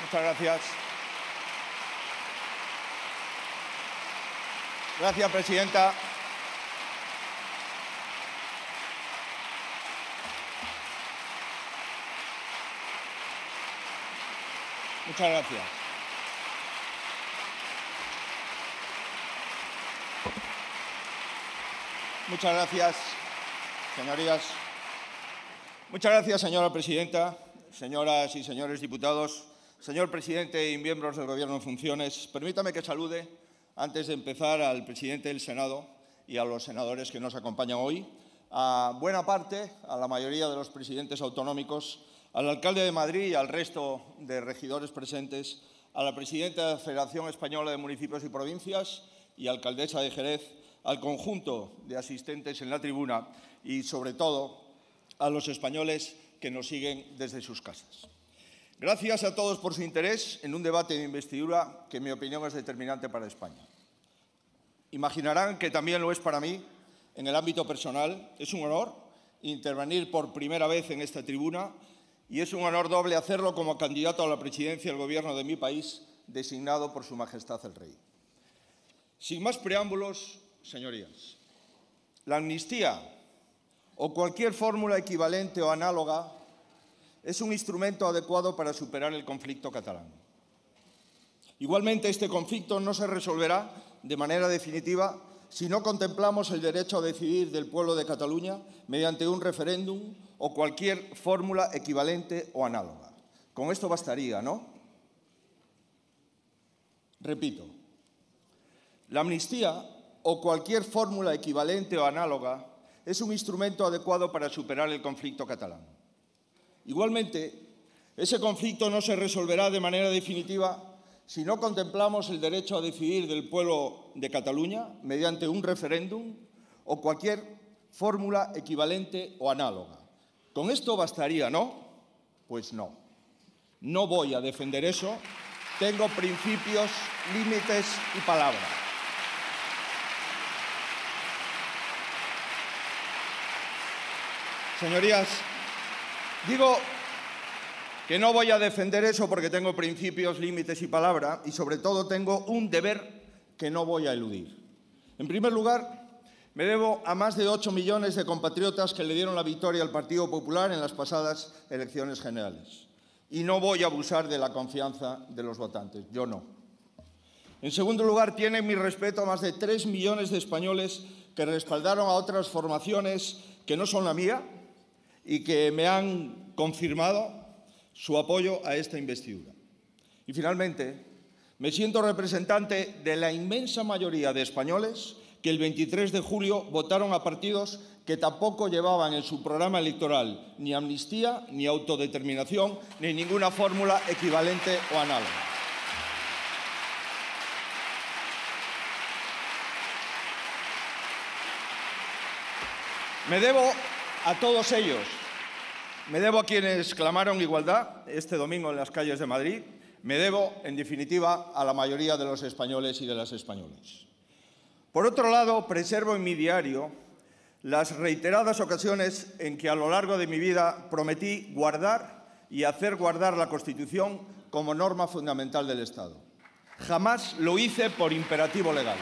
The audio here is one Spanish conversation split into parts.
Muchas gracias. Gracias, presidenta. Muchas gracias. Muchas gracias, señorías. Muchas gracias, señora presidenta, señoras y señores diputados, señor presidente y miembros del Gobierno en funciones. Permítame que salude, antes de empezar, al presidente del Senado y a los senadores que nos acompañan hoy, a buena parte, a la mayoría de los presidentes autonómicos, al alcalde de Madrid y al resto de regidores presentes, a la presidenta de la Federación Española de Municipios y Provincias y alcaldesa de Jerez, al conjunto de asistentes en la tribuna y, sobre todo, a los españoles que nos siguen desde sus casas. Gracias a todos por su interés en un debate de investidura que, en mi opinión, es determinante para España. Imaginarán que también lo es para mí en el ámbito personal. Es un honor intervenir por primera vez en esta tribuna y es un honor doble hacerlo como candidato a la presidencia del Gobierno de mi país, designado por Su Majestad el Rey. Sin más preámbulos, señorías, la amnistía o cualquier fórmula equivalente o análoga es un instrumento adecuado para superar el conflicto catalán. Igualmente, este conflicto no se resolverá de manera definitiva si no contemplamos el derecho a decidir del pueblo de Cataluña mediante un referéndum o cualquier fórmula equivalente o análoga. Con esto bastaría, ¿no? Repito, la amnistía o cualquier fórmula equivalente o análoga es un instrumento adecuado para superar el conflicto catalán. Igualmente, ese conflicto no se resolverá de manera definitiva si no contemplamos el derecho a decidir del pueblo de Cataluña mediante un referéndum o cualquier fórmula equivalente o análoga. Con esto bastaría, ¿no? Pues no. No voy a defender eso. Tengo principios, límites y palabra. Señorías, digo que no voy a defender eso porque tengo principios, límites y palabra, y sobre todo tengo un deber que no voy a eludir. En primer lugar, me debo a más de 8 millones de compatriotas que le dieron la victoria al Partido Popular en las pasadas elecciones generales. Y no voy a abusar de la confianza de los votantes, yo no. En segundo lugar, tienen mi respeto a más de 3 millones de españoles que respaldaron a otras formaciones que no son la mía y que me han confirmado su apoyo a esta investidura. Y finalmente, me siento representante de la inmensa mayoría de españoles que el 23 de julio votaron a partidos que tampoco llevaban en su programa electoral ni amnistía, ni autodeterminación, ni ninguna fórmula equivalente o análoga. Me debo a todos ellos. Me debo a quienes clamaron igualdad este domingo en las calles de Madrid. Me debo, en definitiva, a la mayoría de los españoles y de las españolas. Por otro lado, preservo en mi diario las reiteradas ocasiones en que a lo largo de mi vida prometí guardar y hacer guardar la Constitución como norma fundamental del Estado. Jamás lo hice por imperativo legal.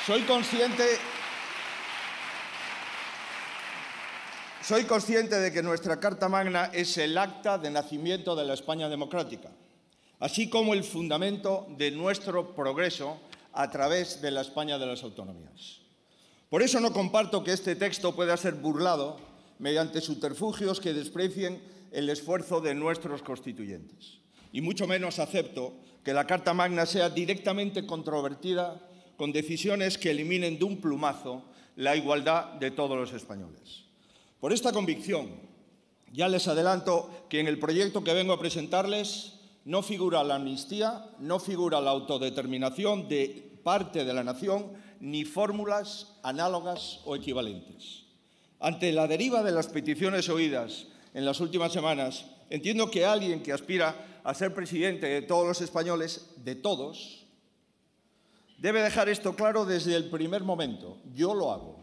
Soy consciente de que nuestra Carta Magna es el acta de nacimiento de la España democrática, así como el fundamento de nuestro progreso a través de la España de las autonomías. Por eso no comparto que este texto pueda ser burlado mediante subterfugios que desprecien el esfuerzo de nuestros constituyentes. Y mucho menos acepto que la Carta Magna sea directamente controvertida con decisiones que eliminen de un plumazo la igualdad de todos los españoles. Por esta convicción, ya les adelanto que en el proyecto que vengo a presentarles no figura la amnistía, no figura la autodeterminación de parte de la nación, ni fórmulas análogas o equivalentes. Ante la deriva de las peticiones oídas en las últimas semanas, entiendo que alguien que aspira a ser presidente de todos los españoles, de todos, debe dejar esto claro desde el primer momento. Yo lo hago.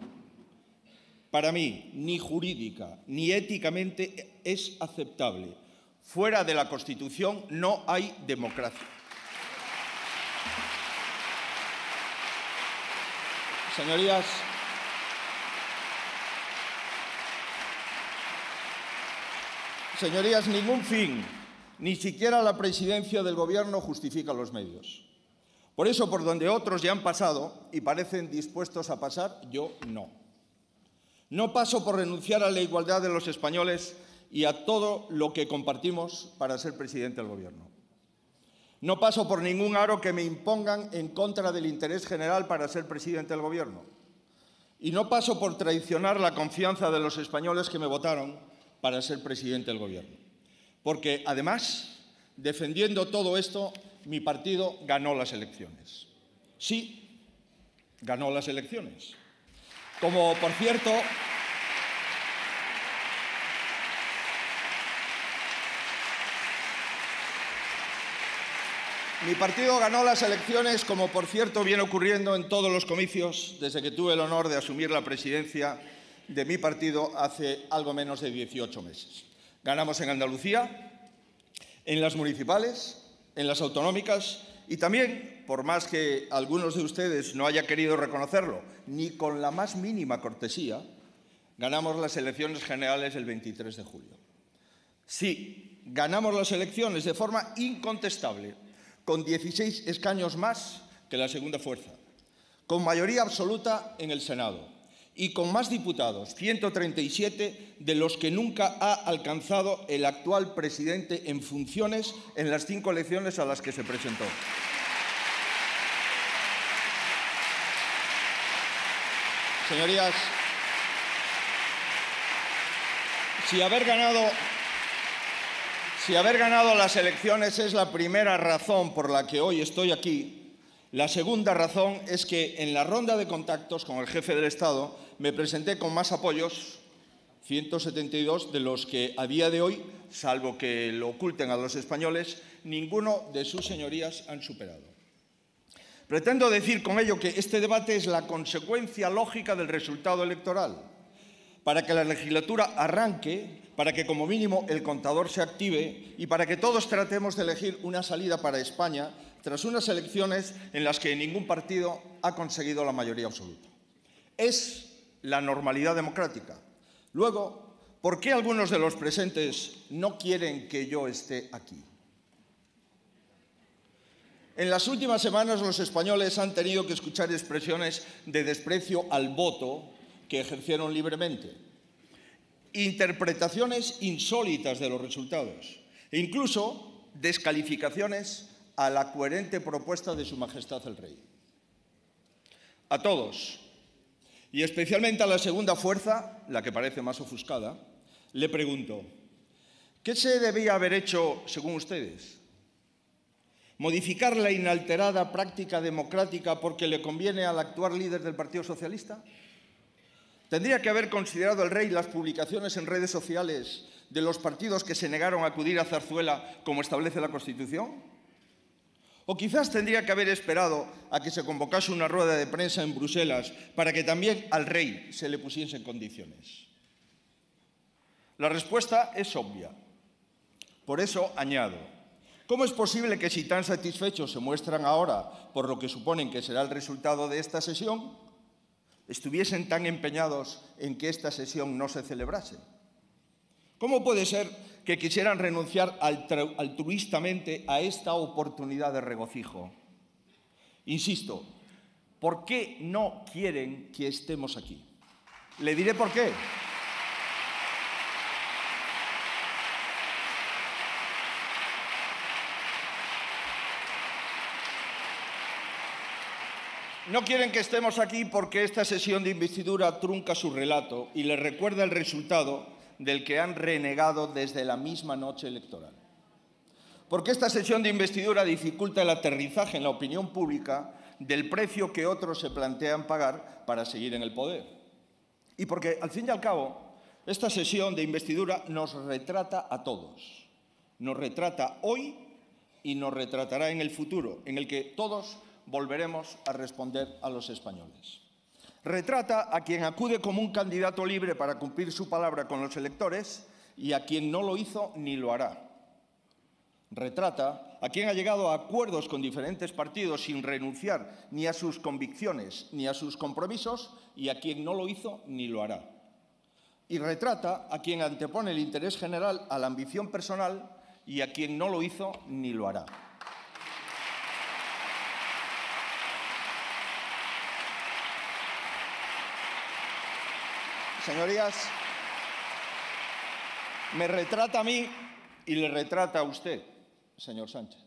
Para mí, ni jurídica ni éticamente es aceptable Fuera de la Constitución no hay democracia. Señorías, ningún fin, ni siquiera la presidencia del Gobierno, justifica los medios. Por eso, por donde otros ya han pasado y parecen dispuestos a pasar, yo no. No paso por renunciar a la igualdad de los españoles y a todo lo que compartimos para ser presidente del Gobierno. No paso por ningún aro que me impongan en contra del interés general para ser presidente del Gobierno. Y no paso por traicionar la confianza de los españoles que me votaron para ser presidente del Gobierno. Porque, además, defendiendo todo esto, mi partido ganó las elecciones. Sí, ganó las elecciones. Como, por cierto, mi partido ganó las elecciones, como por cierto viene ocurriendo en todos los comicios desde que tuve el honor de asumir la presidencia de mi partido hace algo menos de 18 meses. Ganamos en Andalucía, en las municipales, en las autonómicas y también, por más que algunos de ustedes no hayan querido reconocerlo, ni con la más mínima cortesía, ganamos las elecciones generales el 23 de julio. Sí, ganamos las elecciones de forma incontestable, con 16 escaños más que la segunda fuerza, con mayoría absoluta en el Senado y con más diputados, 137, de los que nunca ha alcanzado el actual presidente en funciones en las 5 elecciones a las que se presentó. Señorías, si haber ganado las elecciones es la primera razón por la que hoy estoy aquí, la segunda razón es que en la ronda de contactos con el jefe del Estado me presenté con más apoyos, 172, de los que a día de hoy, salvo que lo oculten a los españoles, ninguno de sus señorías han superado. Pretendo decir con ello que este debate es la consecuencia lógica del resultado electoral. Para que la legislatura arranque, para que como mínimo el contador se active y para que todos tratemos de elegir una salida para España tras unas elecciones en las que ningún partido ha conseguido la mayoría absoluta. Es la normalidad democrática. Luego, ¿por qué algunos de los presentes no quieren que yo esté aquí? En las últimas semanas los españoles han tenido que escuchar expresiones de desprecio al voto que ejercieron libremente, interpretaciones insólitas de los resultados e incluso descalificaciones a la coherente propuesta de Su Majestad el Rey. A todos, y especialmente a la segunda fuerza, la que parece más ofuscada, le pregunto, ¿qué se debía haber hecho según ustedes? ¿Modificar la inalterada práctica democrática porque le conviene al actual líder del Partido Socialista? ¿Tendría que haber considerado el Rey las publicaciones en redes sociales de los partidos que se negaron a acudir a Zarzuela como establece la Constitución? ¿O quizás tendría que haber esperado a que se convocase una rueda de prensa en Bruselas para que también al Rey se le pusiesen condiciones? La respuesta es obvia. Por eso añado, ¿cómo es posible que si tan satisfechos se muestran ahora por lo que suponen que será el resultado de esta sesión, estuviesen tan empeñados en que esta sesión no se celebrase? ¿Cómo puede ser que quisieran renunciar altruistamente a esta oportunidad de regocijo? Insisto, ¿por qué no quieren que estemos aquí? Le diré por qué. No quieren que estemos aquí porque esta sesión de investidura trunca su relato y les recuerda el resultado del que han renegado desde la misma noche electoral. Porque esta sesión de investidura dificulta el aterrizaje en la opinión pública del precio que otros se plantean pagar para seguir en el poder. Y porque, al fin y al cabo, esta sesión de investidura nos retrata a todos. Nos retrata hoy y nos retratará en el futuro, en el que todos volveremos a responder a los españoles. Retrata a quien acude como un candidato libre para cumplir su palabra con los electores y a quien no lo hizo ni lo hará. Retrata a quien ha llegado a acuerdos con diferentes partidos sin renunciar ni a sus convicciones ni a sus compromisos y a quien no lo hizo ni lo hará. Y retrata a quien antepone el interés general a la ambición personal y a quien no lo hizo ni lo hará. Señorías, me retrata a mí y le retrata a usted, señor Sánchez.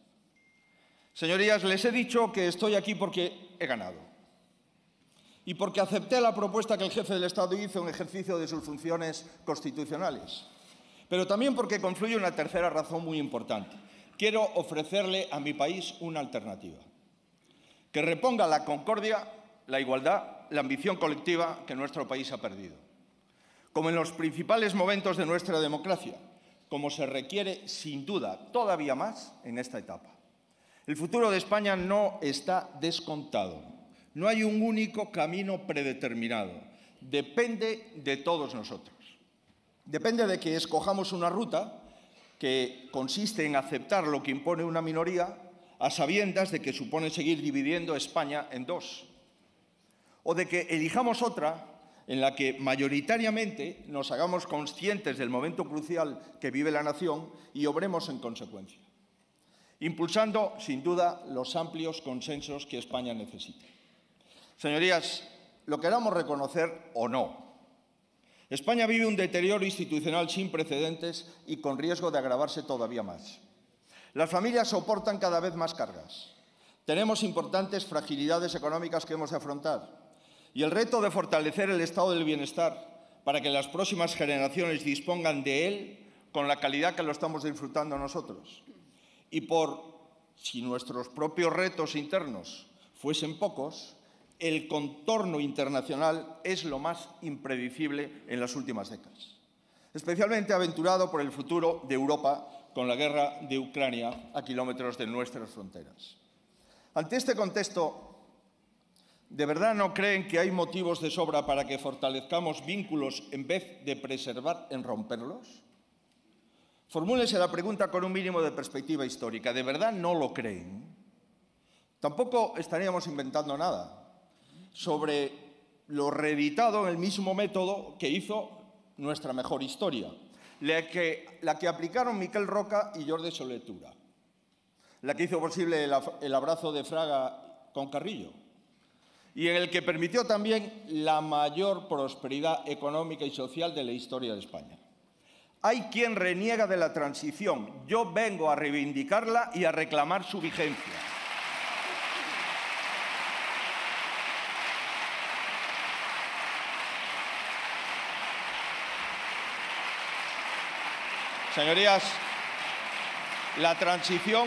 Señorías, les he dicho que estoy aquí porque he ganado y porque acepté la propuesta que el jefe del Estado hizo en ejercicio de sus funciones constitucionales, pero también porque confluye una tercera razón muy importante. Quiero ofrecerle a mi país una alternativa que reponga la concordia, la igualdad, la ambición colectiva que nuestro país ha perdido, como en los principales momentos de nuestra democracia, como se requiere sin duda todavía más en esta etapa. El futuro de España no está descontado. No hay un único camino predeterminado. Depende de todos nosotros. Depende de que escojamos una ruta que consiste en aceptar lo que impone una minoría a sabiendas de que supone seguir dividiendo España en dos. O de que elijamos otra en la que mayoritariamente nos hagamos conscientes del momento crucial que vive la nación y obremos en consecuencia, impulsando, sin duda, los amplios consensos que España necesita. Señorías, lo queramos reconocer o no, España vive un deterioro institucional sin precedentes y con riesgo de agravarse todavía más. Las familias soportan cada vez más cargas. Tenemos importantes fragilidades económicas que hemos de afrontar. Y el reto de fortalecer el estado del bienestar para que las próximas generaciones dispongan de él con la calidad que lo estamos disfrutando nosotros. Y si nuestros propios retos internos fuesen pocos, el contorno internacional es lo más impredecible en las últimas décadas, especialmente aventurado por el futuro de Europa con la guerra de Ucrania a kilómetros de nuestras fronteras. Ante este contexto, ¿de verdad no creen que hay motivos de sobra para que fortalezcamos vínculos en vez de preservar en romperlos? Formúlese la pregunta con un mínimo de perspectiva histórica. ¿De verdad no lo creen? Tampoco estaríamos inventando nada sobre lo reeditado en el mismo método que hizo nuestra mejor historia, la que aplicaron Miquel Roca y Jordi Solé Tura, la que hizo posible el abrazo de Fraga con Carrillo, y en el que permitió también la mayor prosperidad económica y social de la historia de España. Hay quien reniega de la transición. Yo vengo a reivindicarla y a reclamar su vigencia. Señorías, la transición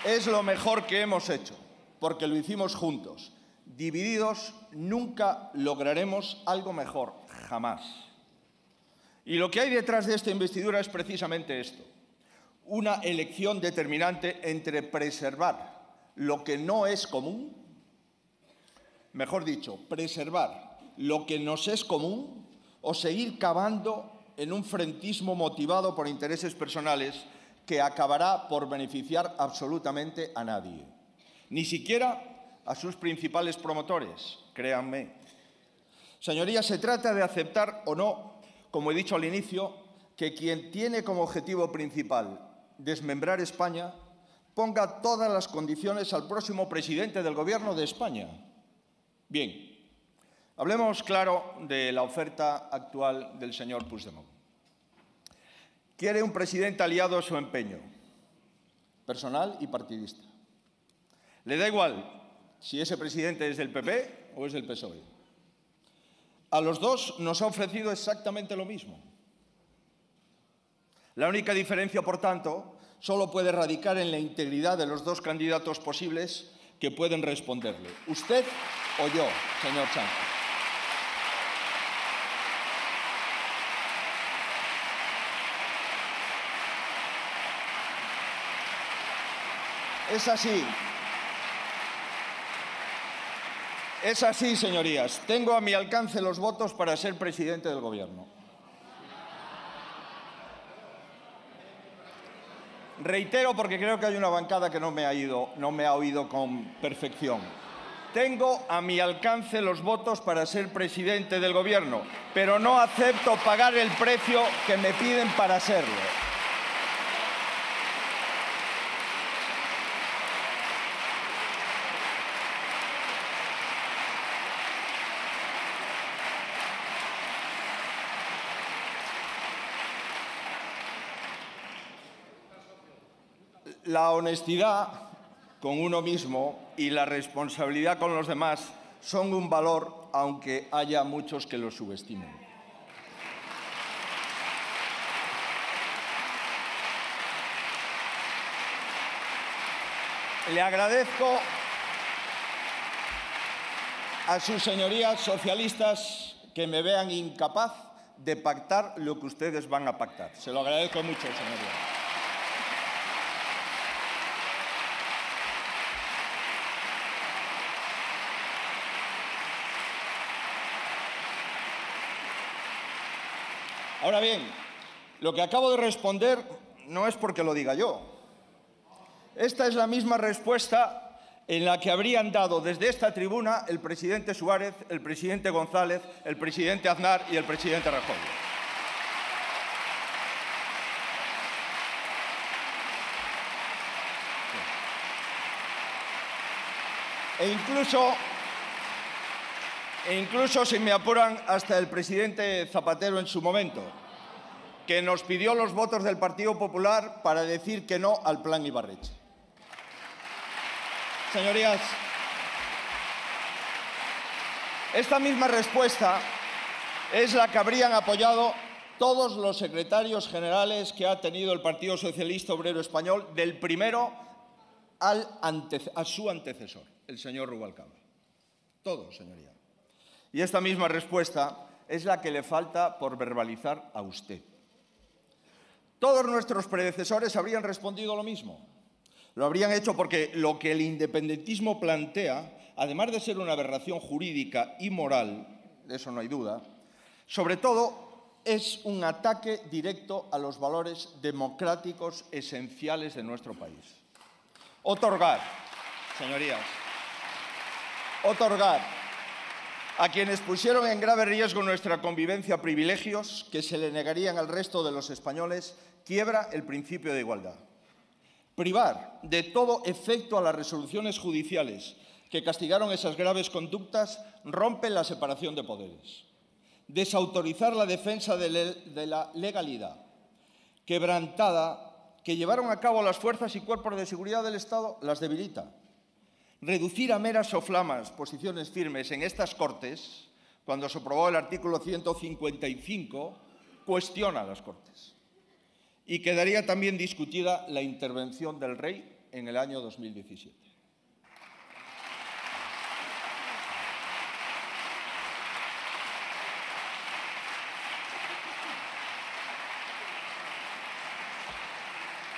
es lo mejor que hemos hecho, porque lo hicimos juntos. Divididos nunca lograremos algo mejor, jamás. Y lo que hay detrás de esta investidura es precisamente esto: una elección determinante entre preservar lo que no es común, mejor dicho, preservar lo que nos es común, o seguir cavando en un frentismo motivado por intereses personales que acabará por beneficiar absolutamente a nadie, ni siquiera a sus principales promotores, créanme. Señorías, se trata de aceptar o no, como he dicho al inicio, que quien tiene como objetivo principal desmembrar España ponga todas las condiciones al próximo presidente del Gobierno de España. Bien, hablemos claro de la oferta actual del señor Puigdemont. Quiere un presidente aliado a su empeño, personal y partidista. Le da igual si ese presidente es del PP o es del PSOE. A los dos nos ha ofrecido exactamente lo mismo. La única diferencia, por tanto, solo puede radicar en la integridad de los dos candidatos posibles que pueden responderle. Usted o yo, señor Sánchez. Es así. Es así, señorías. Tengo a mi alcance los votos para ser presidente del Gobierno. Reitero, porque creo que hay una bancada que no me ha oído con perfección. Tengo a mi alcance los votos para ser presidente del Gobierno, pero no acepto pagar el precio que me piden para serlo. La honestidad con uno mismo y la responsabilidad con los demás son un valor, aunque haya muchos que lo subestimen. Le agradezco a sus señorías socialistas que me vean incapaz de pactar lo que ustedes van a pactar. Se lo agradezco mucho, señorías. Ahora bien, lo que acabo de responder no es porque lo diga yo. Esta es la misma respuesta en la que habrían dado desde esta tribuna el presidente Suárez, el presidente González, el presidente Aznar y el presidente Rajoy. E incluso, si me apuran, hasta el presidente Zapatero en su momento, que nos pidió los votos del Partido Popular para decir que no al plan Ibarretxe. Señorías, esta misma respuesta es la que habrían apoyado todos los secretarios generales que ha tenido el Partido Socialista Obrero Español, del primero a su antecesor, el señor Rubalcaba. Todos, señoría. Y esta misma respuesta es la que le falta por verbalizar a usted. Todos nuestros predecesores habrían respondido lo mismo. Lo habrían hecho porque lo que el independentismo plantea, además de ser una aberración jurídica y moral, de eso no hay duda, sobre todo es un ataque directo a los valores democráticos esenciales de nuestro país. Otorgar, señorías, otorgar a quienes pusieron en grave riesgo nuestra convivencia privilegios que se le negarían al resto de los españoles quiebra el principio de igualdad. Privar de todo efecto a las resoluciones judiciales que castigaron esas graves conductas rompe la separación de poderes. Desautorizar la defensa de la legalidad quebrantada que llevaron a cabo las fuerzas y cuerpos de seguridad del Estado las debilita. Reducir a meras soflamas posiciones firmes en estas Cortes, cuando se aprobó el artículo 155, cuestiona las Cortes. Y quedaría también discutida la intervención del rey en el año 2017.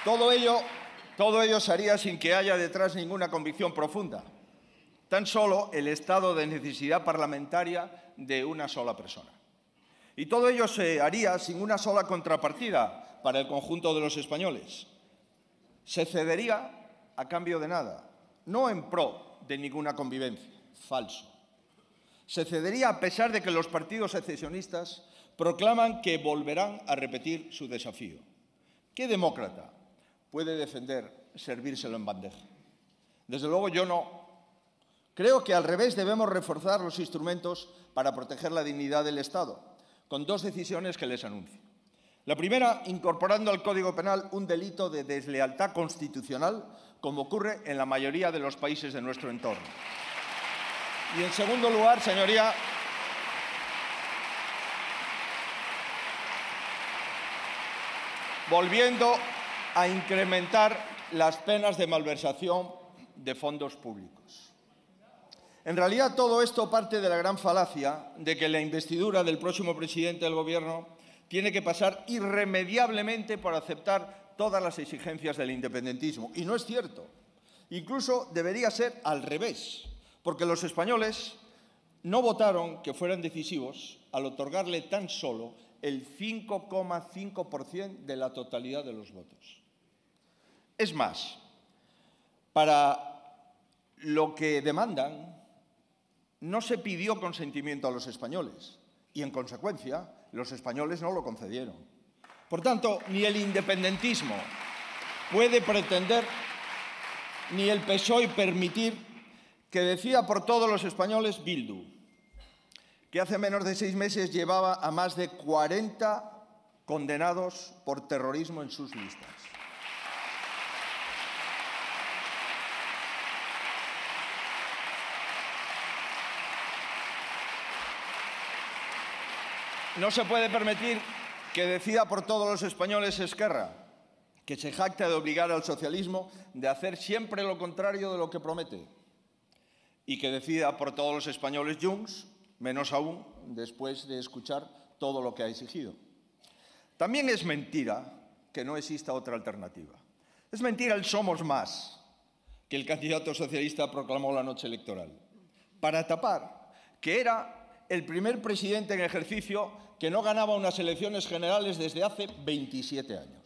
Todo ello se haría sin que haya detrás ninguna convicción profunda, tan solo el estado de necesidad parlamentaria de una sola persona. Y todo ello se haría sin una sola contrapartida para el conjunto de los españoles. Se cedería a cambio de nada, no en pro de ninguna convivencia, falso. Se cedería a pesar de que los partidos secesionistas proclaman que volverán a repetir su desafío. ¿Qué demócrata puede defender servírselo en bandeja? Desde luego yo no. Creo que al revés debemos reforzar los instrumentos para proteger la dignidad del Estado, con dos decisiones que les anuncio. La primera, incorporando al Código Penal un delito de deslealtad constitucional, como ocurre en la mayoría de los países de nuestro entorno. Y en segundo lugar, señoría, volviendo a incrementar las penas de malversación de fondos públicos. En realidad, todo esto parte de la gran falacia de que la investidura del próximo presidente del Gobierno tiene que pasar irremediablemente por aceptar todas las exigencias del independentismo. Y no es cierto. Incluso debería ser al revés, porque los españoles no votaron que fueran decisivos al otorgarle tan solo el 5,5% de la totalidad de los votos. Es más, para lo que demandan no se pidió consentimiento a los españoles y, en consecuencia, los españoles no lo concedieron. Por tanto, ni el independentismo puede pretender, ni el PSOE permitir que decida por todos los españoles Bildu, que hace menos de 6 meses llevaba a más de 40 condenados por terrorismo en sus listas. No se puede permitir que decida por todos los españoles Esquerra, que se jacta de obligar al socialismo de hacer siempre lo contrario de lo que promete, y que decida por todos los españoles Junts, menos aún después de escuchar todo lo que ha exigido. También es mentira que no exista otra alternativa. Es mentira el somos más que el candidato socialista proclamó la noche electoral, para tapar que era el primer presidente en ejercicio que no ganaba unas elecciones generales desde hace 27 años.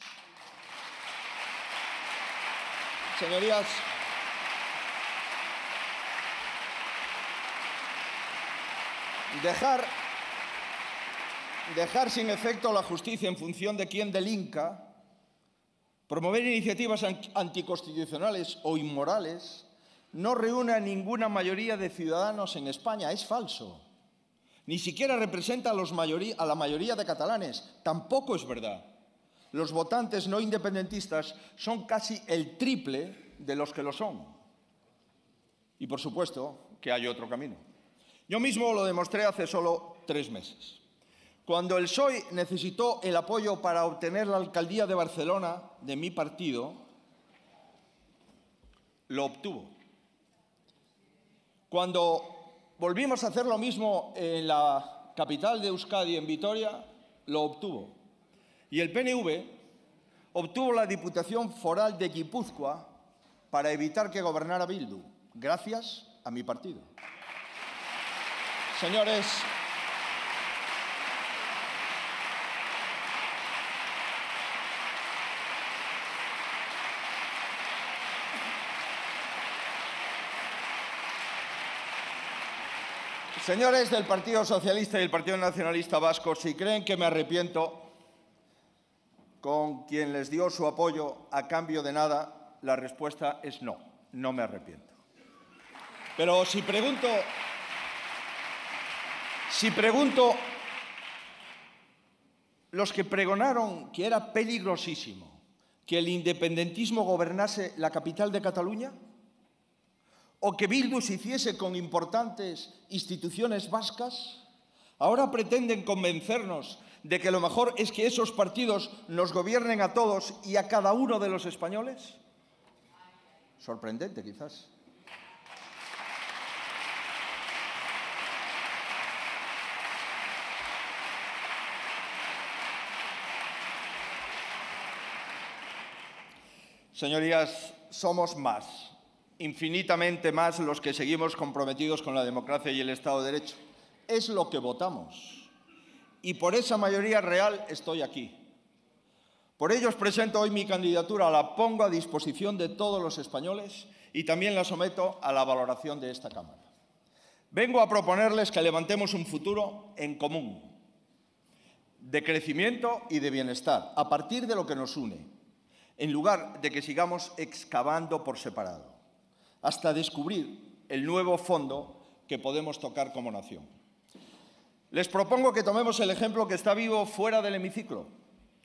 Señorías, dejar sin efecto la justicia en función de quién delinca, promover iniciativas anticonstitucionales o inmorales, no reúne a ninguna mayoría de ciudadanos en España. Es falso. Ni siquiera representa a la mayoría de catalanes. Tampoco es verdad. Los votantes no independentistas son casi el triple de los que lo son. Y, por supuesto, que hay otro camino. Yo mismo lo demostré hace solo 3 meses. Cuando el PSOE necesitó el apoyo para obtener la alcaldía de Barcelona de mi partido, lo obtuvo. Cuando volvimos a hacer lo mismo en la capital de Euskadi, en Vitoria, lo obtuvo. Y el PNV obtuvo la Diputación Foral de Guipúzcoa para evitar que gobernara Bildu, gracias a mi partido. Señores, señores del Partido Socialista y del Partido Nacionalista Vasco, si creen que me arrepiento con quien les dio su apoyo a cambio de nada, la respuesta es no, no me arrepiento. Pero si pregunto, los que pregonaron que era peligrosísimo que el independentismo gobernase la capital de Cataluña, o que Bildu se hiciese con importantes instituciones vascas, ahora pretenden convencernos de que lo mejor es que esos partidos nos gobiernen a todos y a cada uno de los españoles. Sorprendente, quizás. Señorías, somos más, infinitamente más los que seguimos comprometidos con la democracia y el Estado de Derecho. Es lo que votamos. Y por esa mayoría real estoy aquí. Por ello os presento hoy mi candidatura, la pongo a disposición de todos los españoles y también la someto a la valoración de esta Cámara. Vengo a proponerles que levantemos un futuro en común, de crecimiento y de bienestar, a partir de lo que nos une, en lugar de que sigamos excavando por separado, hasta descubrir el nuevo fondo que podemos tocar como nación. Les propongo que tomemos el ejemplo que está vivo fuera del hemiciclo.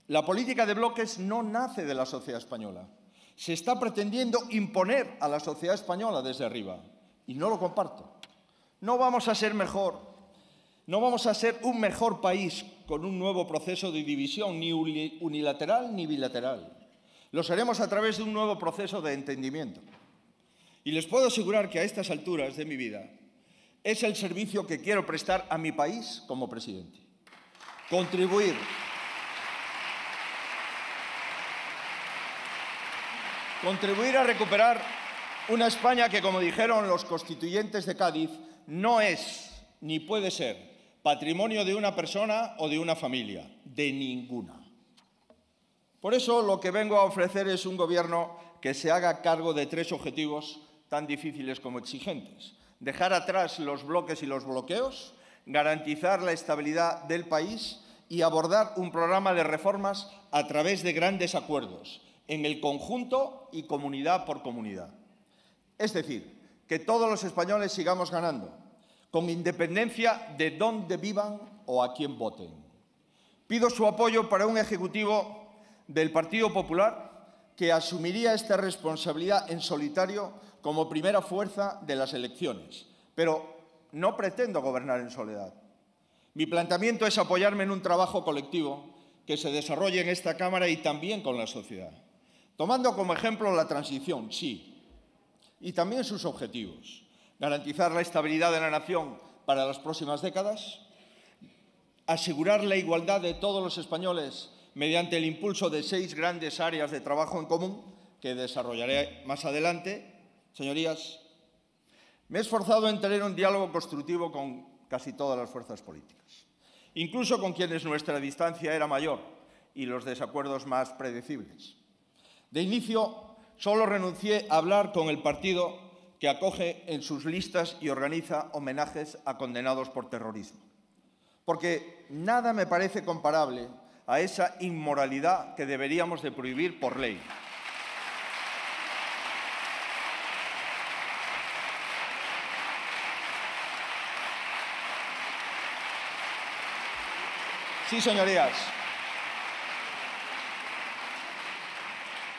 La política de bloques no nace de la sociedad española. Se está pretendiendo imponer a la sociedad española desde arriba, y no lo comparto. No vamos a ser mejor, no vamos a ser un mejor país con un nuevo proceso de división, ni unilateral ni bilateral. Lo seremos a través de un nuevo proceso de entendimiento. Y les puedo asegurar que a estas alturas de mi vida es el servicio que quiero prestar a mi país como presidente. Contribuir a recuperar una España que, como dijeron los constituyentes de Cádiz, no es ni puede ser patrimonio de una persona o de una familia, de ninguna. Por eso lo que vengo a ofrecer es un gobierno que se haga cargo de 3 objetivos tan difíciles como exigentes: dejar atrás los bloques y los bloqueos, garantizar la estabilidad del país y abordar un programa de reformas a través de grandes acuerdos, en el conjunto y comunidad por comunidad. Es decir, que todos los españoles sigamos ganando, con independencia de dónde vivan o a quién voten. Pido su apoyo para un Ejecutivo del Partido Popular que asumiría esta responsabilidad en solitario como primera fuerza de las elecciones. Pero no pretendo gobernar en soledad. Mi planteamiento es apoyarme en un trabajo colectivo que se desarrolle en esta Cámara y también con la sociedad, tomando como ejemplo la transición, sí, y también sus objetivos: garantizar la estabilidad de la nación para las próximas décadas, asegurar la igualdad de todos los españoles mediante el impulso de 6 grandes áreas de trabajo en común que desarrollaré más adelante. Señorías, me he esforzado en tener un diálogo constructivo con casi todas las fuerzas políticas, incluso con quienes nuestra distancia era mayor y los desacuerdos más predecibles. De inicio, solo renuncié a hablar con el partido que acoge en sus listas y organiza homenajes a condenados por terrorismo, porque nada me parece comparable a esa inmoralidad que deberíamos de prohibir por ley. Sí, señorías,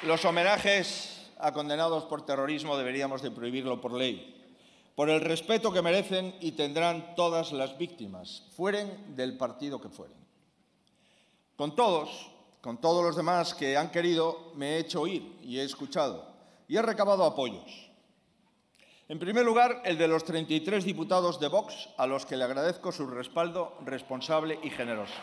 los homenajes a condenados por terrorismo deberíamos de prohibirlo por ley, por el respeto que merecen y tendrán todas las víctimas, fueren del partido que fueren. Con todos los demás que han querido, me he hecho oír y he escuchado y he recabado apoyos. En primer lugar, el de los 33 diputados de Vox, a los que le agradezco su respaldo responsable y generoso.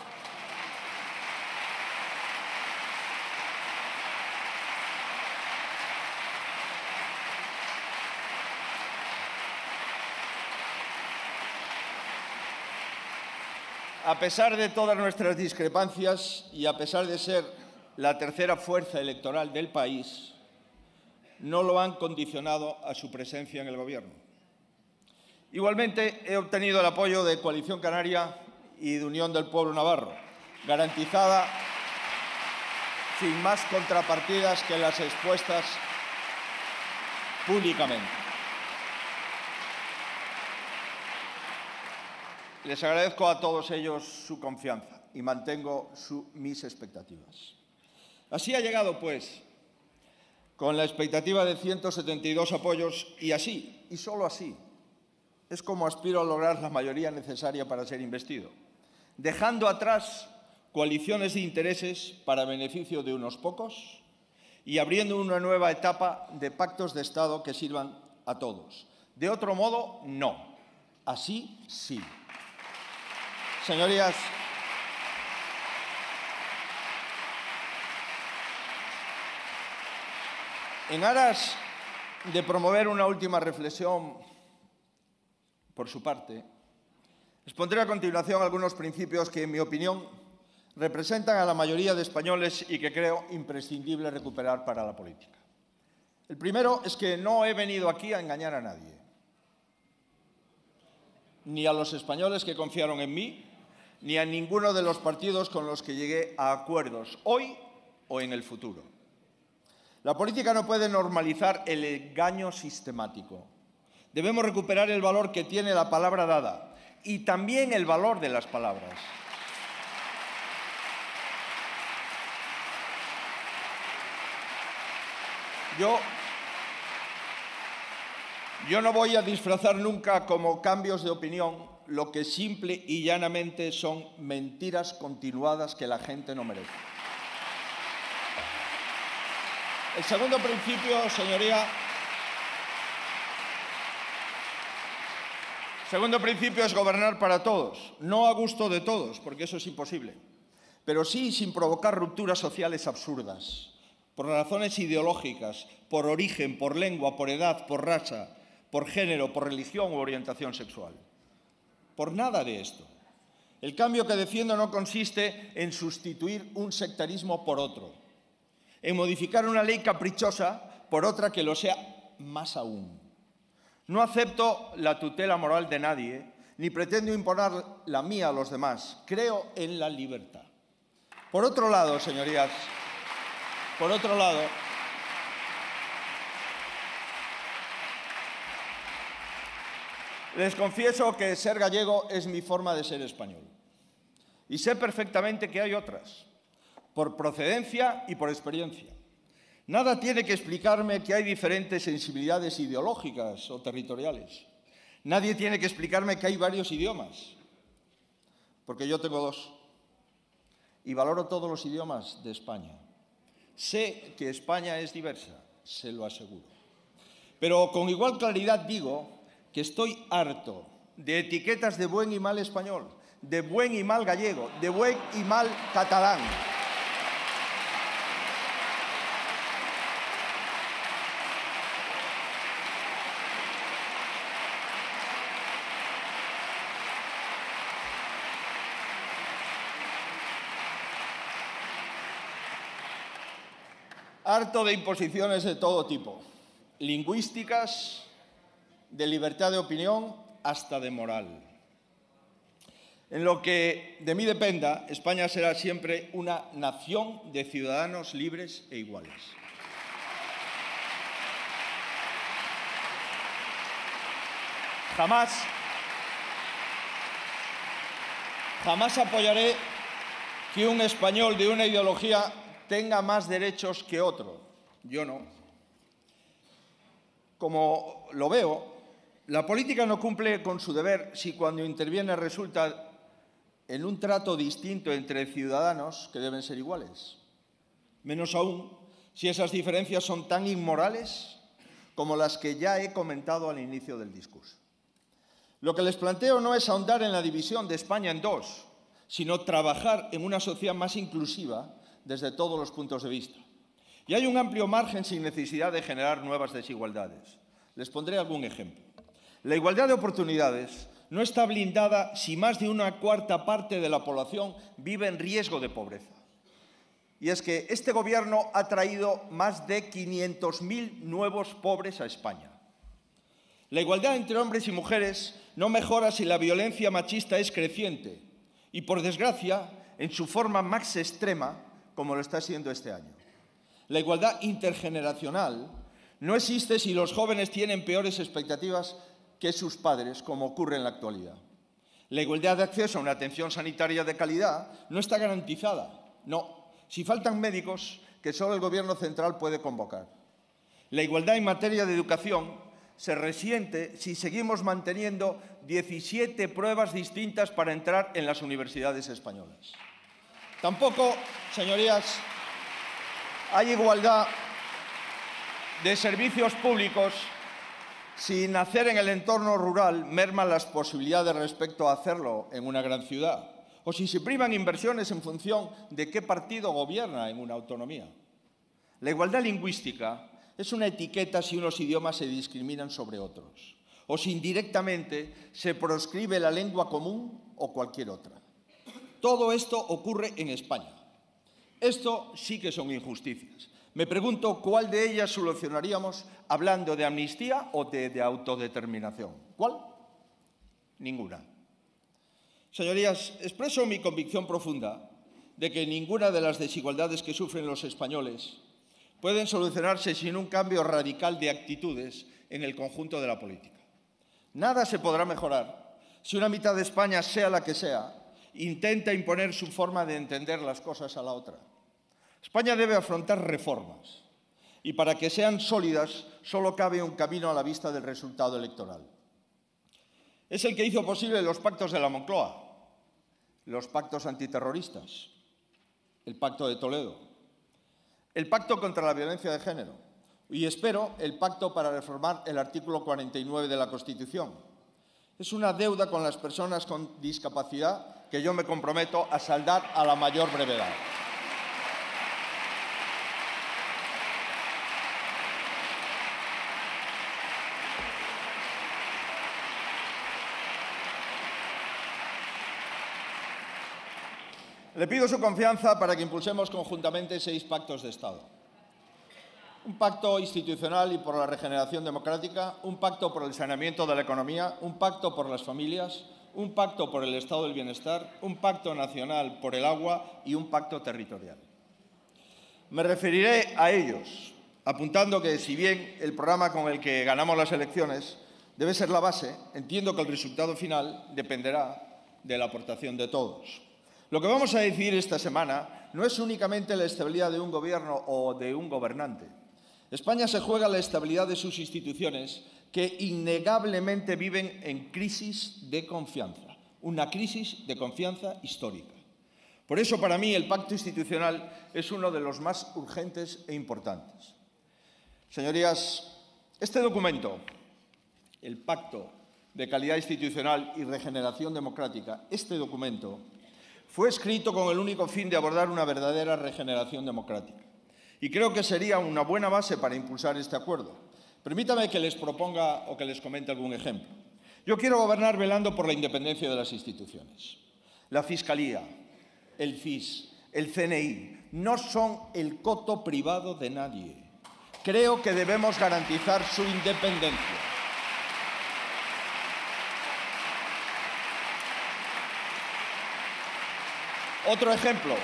A pesar de todas nuestras discrepancias y a pesar de ser la tercera fuerza electoral del país, no lo han condicionado a su presencia en el Gobierno. Igualmente, he obtenido el apoyo de Coalición Canaria y de Unión del Pueblo Navarro, garantizada sin más contrapartidas que las expuestas públicamente. Les agradezco a todos ellos su confianza y mantengo mis expectativas. Así ha llegado, pues, con la expectativa de 172 apoyos y así, y solo así, es como aspiro a lograr la mayoría necesaria para ser investido, dejando atrás coaliciones de intereses para beneficio de unos pocos y abriendo una nueva etapa de pactos de Estado que sirvan a todos. De otro modo, no. Así, sí. Señorías, en aras de promover una última reflexión por su parte, expondré a continuación algunos principios que, en mi opinión, representan a la mayoría de españoles y que creo imprescindible recuperar para la política. El primero es que no he venido aquí a engañar a nadie, ni a los españoles que confiaron en mí, ni a ninguno de los partidos con los que llegué a acuerdos, hoy o en el futuro. La política no puede normalizar el engaño sistemático. Debemos recuperar el valor que tiene la palabra dada y también el valor de las palabras. Yo no voy a disfrazar nunca como cambios de opinión lo que simple y llanamente son mentiras continuadas que la gente no merece. El segundo principio, señoría, es gobernar para todos, no a gusto de todos, porque eso es imposible, pero sí sin provocar rupturas sociales absurdas, por razones ideológicas, por origen, por lengua, por edad, por raza, por género, por religión u orientación sexual. Por nada de esto. El cambio que defiendo no consiste en sustituir un sectarismo por otro, en modificar una ley caprichosa por otra que lo sea más aún. No acepto la tutela moral de nadie, ni pretendo imponer la mía a los demás. Creo en la libertad. Por otro lado, señorías, les confieso que ser gallego es mi forma de ser español. Y sé perfectamente que hay otras, por procedencia y por experiencia. Nada tiene que explicarme que hay diferentes sensibilidades ideológicas o territoriales. Nadie tiene que explicarme que hay varios idiomas, porque yo tengo dos. Y valoro todos los idiomas de España. Sé que España es diversa, se lo aseguro. Pero con igual claridad digo que estoy harto de etiquetas de buen y mal español, de buen y mal gallego, de buen y mal catalán. Harto de imposiciones de todo tipo, lingüísticas, de libertad de opinión, hasta de moral. En lo que de mí dependa, España será siempre una nación de ciudadanos libres e iguales. Jamás apoyaré que un español de una ideología tenga más derechos que otro. Yo no. Como lo veo, la política no cumple con su deber si cuando interviene resulta en un trato distinto entre ciudadanos que deben ser iguales. Menos aún si esas diferencias son tan inmorales como las que ya he comentado al inicio del discurso. Lo que les planteo no es ahondar en la división de España en dos, sino trabajar en una sociedad más inclusiva desde todos los puntos de vista. Y hay un amplio margen sin necesidad de generar nuevas desigualdades. Les pondré algún ejemplo. La igualdad de oportunidades no está blindada si más de una cuarta parte de la población vive en riesgo de pobreza. Y es que este Gobierno ha traído más de 500.000 nuevos pobres a España. La igualdad entre hombres y mujeres no mejora si la violencia machista es creciente y, por desgracia, en su forma más extrema, como lo está siendo este año. La igualdad intergeneracional no existe si los jóvenes tienen peores expectativas que sus padres, como ocurre en la actualidad. La igualdad de acceso a una atención sanitaria de calidad no está garantizada. No, si faltan médicos que solo el Gobierno central puede convocar. La igualdad en materia de educación se resiente si seguimos manteniendo 17 pruebas distintas para entrar en las universidades españolas. Tampoco, señorías, hay igualdad de servicios públicos si nacer en el entorno rural merma las posibilidades respecto a hacerlo en una gran ciudad, o si se priman inversiones en función de qué partido gobierna en una autonomía. La igualdad lingüística es una etiqueta si unos idiomas se discriminan sobre otros, o si indirectamente se proscribe la lengua común o cualquier otra. Todo esto ocurre en España. Esto sí que son injusticias. Me pregunto cuál de ellas solucionaríamos hablando de amnistía o de autodeterminación. ¿Cuál? Ninguna. Señorías, expreso mi convicción profunda de que ninguna de las desigualdades que sufren los españoles pueden solucionarse sin un cambio radical de actitudes en el conjunto de la política. Nada se podrá mejorar si una mitad de España, sea la que sea, intenta imponer su forma de entender las cosas a la otra. España debe afrontar reformas y para que sean sólidas solo cabe un camino a la vista del resultado electoral. Es el que hizo posible los pactos de la Moncloa, los pactos antiterroristas, el Pacto de Toledo, el Pacto contra la Violencia de Género y, espero, el Pacto para reformar el artículo 49 de la Constitución. Es una deuda con las personas con discapacidad que yo me comprometo a saldar a la mayor brevedad. Le pido su confianza para que impulsemos conjuntamente 6 pactos de Estado. Un pacto institucional y por la regeneración democrática, un pacto por el saneamiento de la economía, un pacto por las familias, un pacto por el estado del bienestar, un pacto nacional por el agua y un pacto territorial. Me referiré a ellos, apuntando que, si bien el programa con el que ganamos las elecciones debe ser la base, entiendo que el resultado final dependerá de la aportación de todos. Lo que vamos a decidir esta semana no es únicamente la estabilidad de un gobierno o de un gobernante. España se juega la estabilidad de sus instituciones, que innegablemente viven en crisis de confianza, una crisis de confianza histórica. Por eso, para mí, el pacto institucional es uno de los más urgentes e importantes. Señorías, este documento, el Pacto de Calidad Institucional y Regeneración Democrática, este documento fue escrito con el único fin de abordar una verdadera regeneración democrática. Y creo que sería una buena base para impulsar este acuerdo. Permítame que les proponga o que les comente algún ejemplo. Yo quiero gobernar velando por la independencia de las instituciones. La Fiscalía, el CIS, el CNI no son el coto privado de nadie. Creo que debemos garantizar su independencia. Otro ejemplo.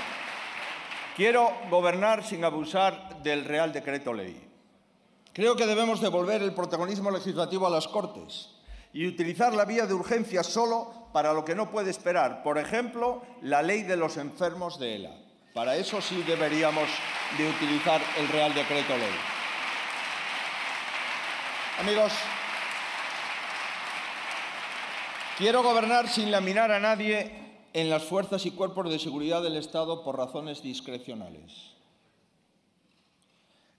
Quiero gobernar sin abusar del Real Decreto Ley. Creo que debemos devolver el protagonismo legislativo a las Cortes y utilizar la vía de urgencia solo para lo que no puede esperar. Por ejemplo, la ley de los enfermos de ELA. Para eso sí deberíamos de utilizar el Real Decreto Ley. Amigos, quiero gobernar sin laminar a nadie en las fuerzas y cuerpos de seguridad del Estado por razones discrecionales.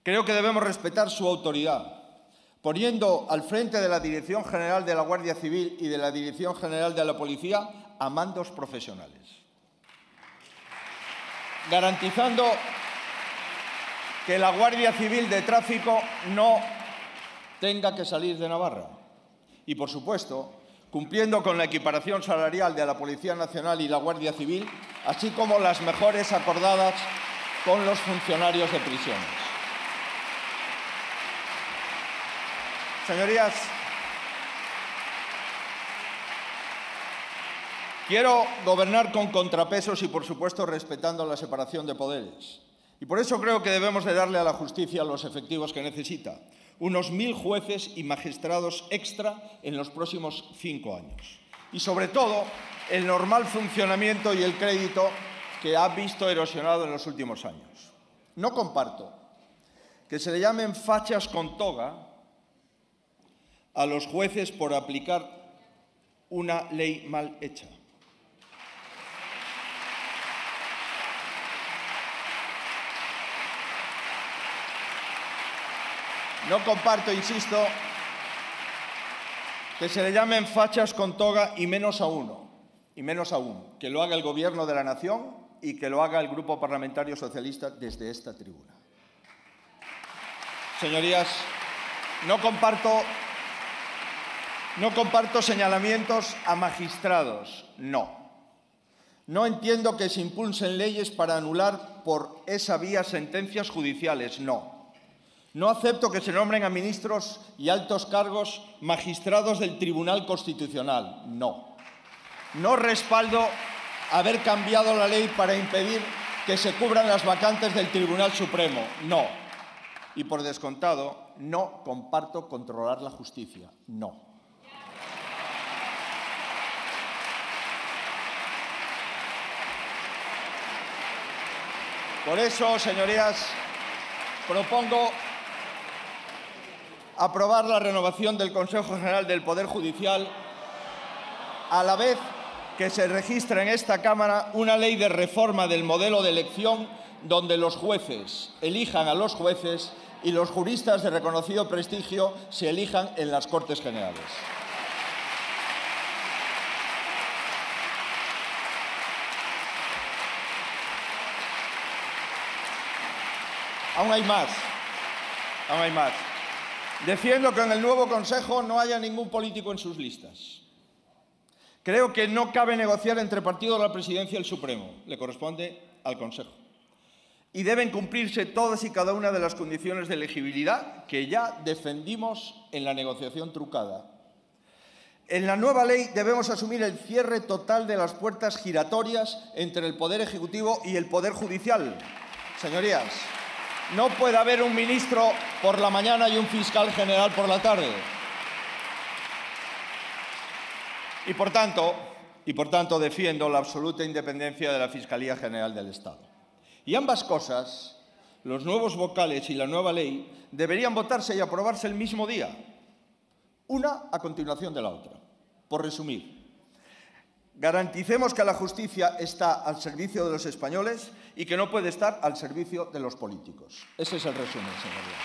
Creo que debemos respetar su autoridad, poniendo al frente de la Dirección General de la Guardia Civil y de la Dirección General de la Policía a mandos profesionales, garantizando que la Guardia Civil de Tráfico no tenga que salir de Navarra y, por supuesto, cumpliendo con la equiparación salarial de la Policía Nacional y la Guardia Civil, así como las mejoras acordadas con los funcionarios de prisiones. Señorías, quiero gobernar con contrapesos y, por supuesto, respetando la separación de poderes. Y por eso creo que debemos de darle a la justicia los efectivos que necesita. Unos 1000 jueces y magistrados extra en los próximos 5 años. Y, sobre todo, el normal funcionamiento y el crédito que ha visto erosionado en los últimos años. No comparto que se le llamen fachas con toga a los jueces por aplicar una ley mal hecha. No comparto, insisto, que se le llamen fachas con toga y menos aún, que lo haga el Gobierno de la Nación y que lo haga el Grupo Parlamentario Socialista desde esta tribuna. Señorías, no comparto señalamientos a magistrados, no. No entiendo que se impulsen leyes para anular por esa vía sentencias judiciales, no. No acepto que se nombren a ministros y altos cargos magistrados del Tribunal Constitucional, no. No respaldo haber cambiado la ley para impedir que se cubran las vacantes del Tribunal Supremo, no. Y por descontado, no comparto controlar la justicia, no. Por eso, señorías, propongo aprobar la renovación del Consejo General del Poder Judicial, a la vez que se registra en esta Cámara una ley de reforma del modelo de elección donde los jueces elijan a los jueces y los juristas de reconocido prestigio se elijan en las Cortes Generales. Aún hay más. Defiendo que en el nuevo Consejo no haya ningún político en sus listas. Creo que no cabe negociar entre partidos la presidencia del Supremo. Le corresponde al Consejo. y deben cumplirse todas y cada una de las condiciones de elegibilidad que ya defendimos en la negociación trucada. En la nueva ley debemos asumir el cierre total de las puertas giratorias entre el Poder Ejecutivo y el Poder Judicial. Señorías, no puede haber un ministro por la mañana y un fiscal general por la tarde. Y por tanto, defiendo la absoluta independencia de la Fiscalía General del Estado. Y ambas cosas, los nuevos vocales y la nueva ley, deberían votarse y aprobarse el mismo día, una a continuación de la otra. Por resumir, garanticemos que la justicia está al servicio de los españoles y que no puede estar al servicio de los políticos. Ese es el resumen, señorías.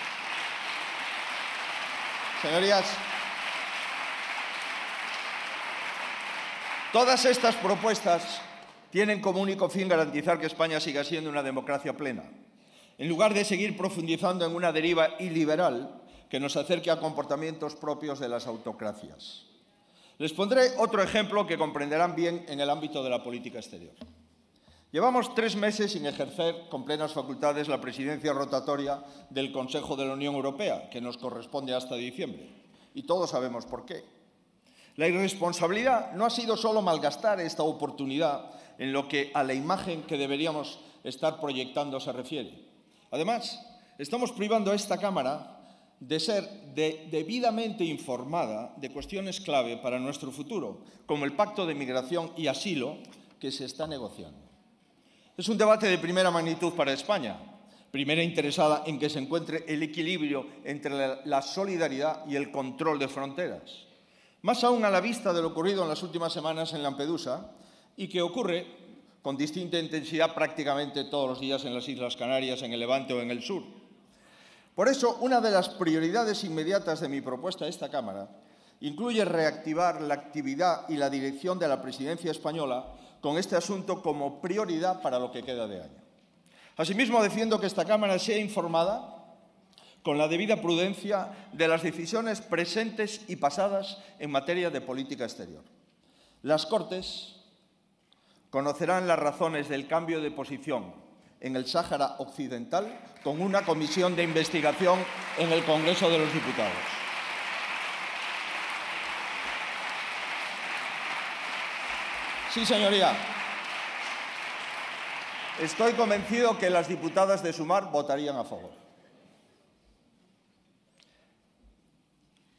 Señorías, todas estas propuestas tienen como único fin garantizar que España siga siendo una democracia plena, en lugar de seguir profundizando en una deriva iliberal que nos acerque a comportamientos propios de las autocracias. Les pondré otro ejemplo que comprenderán bien en el ámbito de la política exterior. Llevamos 3 meses sin ejercer con plenas facultades la presidencia rotatoria del Consejo de la Unión Europea, que nos corresponde hasta diciembre, y todos sabemos por qué. La irresponsabilidad no ha sido solo malgastar esta oportunidad en lo que a la imagen que deberíamos estar proyectando se refiere. Además, estamos privando a esta Cámara de ser debidamente informada de cuestiones clave para nuestro futuro, como el Pacto de Migración y Asilo que se está negociando. Es un debate de primera magnitud para España, primera interesada en que se encuentre el equilibrio entre la solidaridad y el control de fronteras. Más aún a la vista de lo ocurrido en las últimas semanas en Lampedusa y que ocurre con distinta intensidad prácticamente todos los días en las Islas Canarias, en el Levante o en el sur. Por eso, una de las prioridades inmediatas de mi propuesta a esta Cámara incluye reactivar la actividad y la dirección de la presidencia española con este asunto como prioridad para lo que queda de año. Asimismo, defiendo que esta Cámara sea informada con la debida prudencia de las decisiones presentes y pasadas en materia de política exterior. Las Cortes conocerán las razones del cambio de posición en el Sáhara Occidental con una comisión de investigación en el Congreso de los Diputados. Sí, señoría. Estoy convencido que las diputadas de Sumar votarían a favor.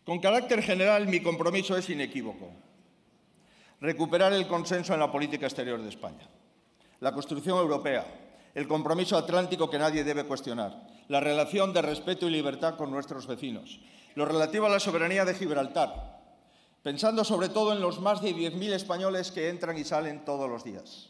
Con carácter general, mi compromiso es inequívoco. Recuperar el consenso en la política exterior de España, la construcción europea, el compromiso atlántico que nadie debe cuestionar, la relación de respeto y libertad con nuestros vecinos, lo relativo a la soberanía de Gibraltar, pensando sobre todo en los más de 10.000 españoles que entran y salen todos los días,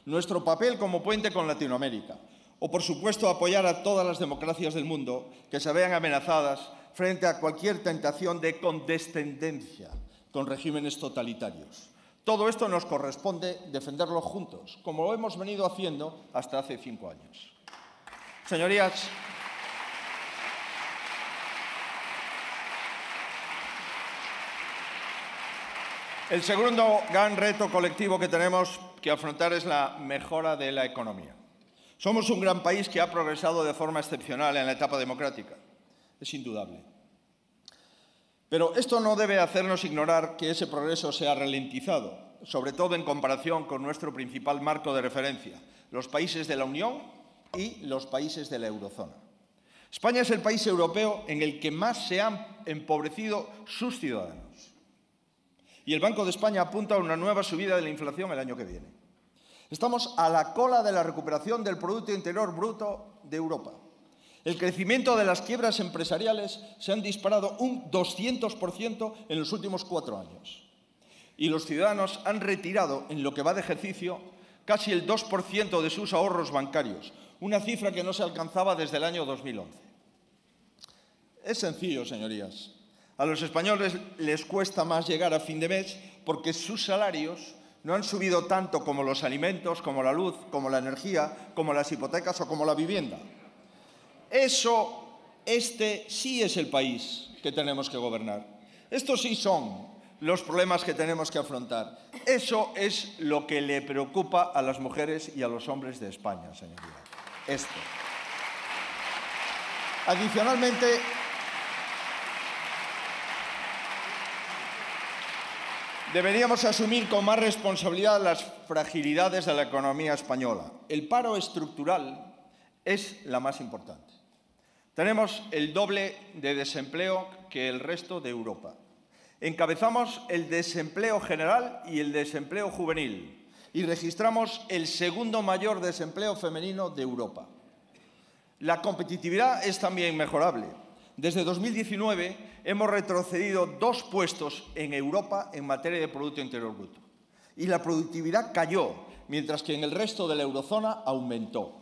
nuestro papel como puente con Latinoamérica, o por supuesto apoyar a todas las democracias del mundo que se vean amenazadas frente a cualquier tentación de condescendencia con regímenes totalitarios. Todo esto nos corresponde defenderlo juntos, como lo hemos venido haciendo hasta hace 5 años. Señorías, el segundo gran reto colectivo que tenemos que afrontar es la mejora de la economía. Somos un gran país que ha progresado de forma excepcional en la etapa democrática. Es indudable. Pero esto no debe hacernos ignorar que ese progreso se ha ralentizado, sobre todo en comparación con nuestro principal marco de referencia, los países de la Unión y los países de la eurozona. España es el país europeo en el que más se han empobrecido sus ciudadanos. Y el Banco de España apunta a una nueva subida de la inflación el año que viene. Estamos a la cola de la recuperación del Producto Interior Bruto de Europa. El crecimiento de las quiebras empresariales se han disparado un 200% en los últimos 4 años. Y los ciudadanos han retirado, en lo que va de ejercicio, casi el 2% de sus ahorros bancarios, una cifra que no se alcanzaba desde el año 2011. Es sencillo, señorías. A los españoles les cuesta más llegar a fin de mes porque sus salarios no han subido tanto como los alimentos, como la luz, como la energía, como las hipotecas o como la vivienda. Este sí es el país que tenemos que gobernar. Estos sí son los problemas que tenemos que afrontar. Eso es lo que le preocupa a las mujeres y a los hombres de España, señorías. esto. Adicionalmente, deberíamos asumir con más responsabilidad las fragilidades de la economía española. El paro estructural es la más importante. Tenemos el doble de desempleo que el resto de Europa. Encabezamos el desempleo general y el desempleo juvenil y registramos el segundo mayor desempleo femenino de Europa. La competitividad es también mejorable. Desde 2019 hemos retrocedido 2 puestos en Europa en materia de Producto Interior Bruto. Y la productividad cayó, mientras que en el resto de la eurozona aumentó.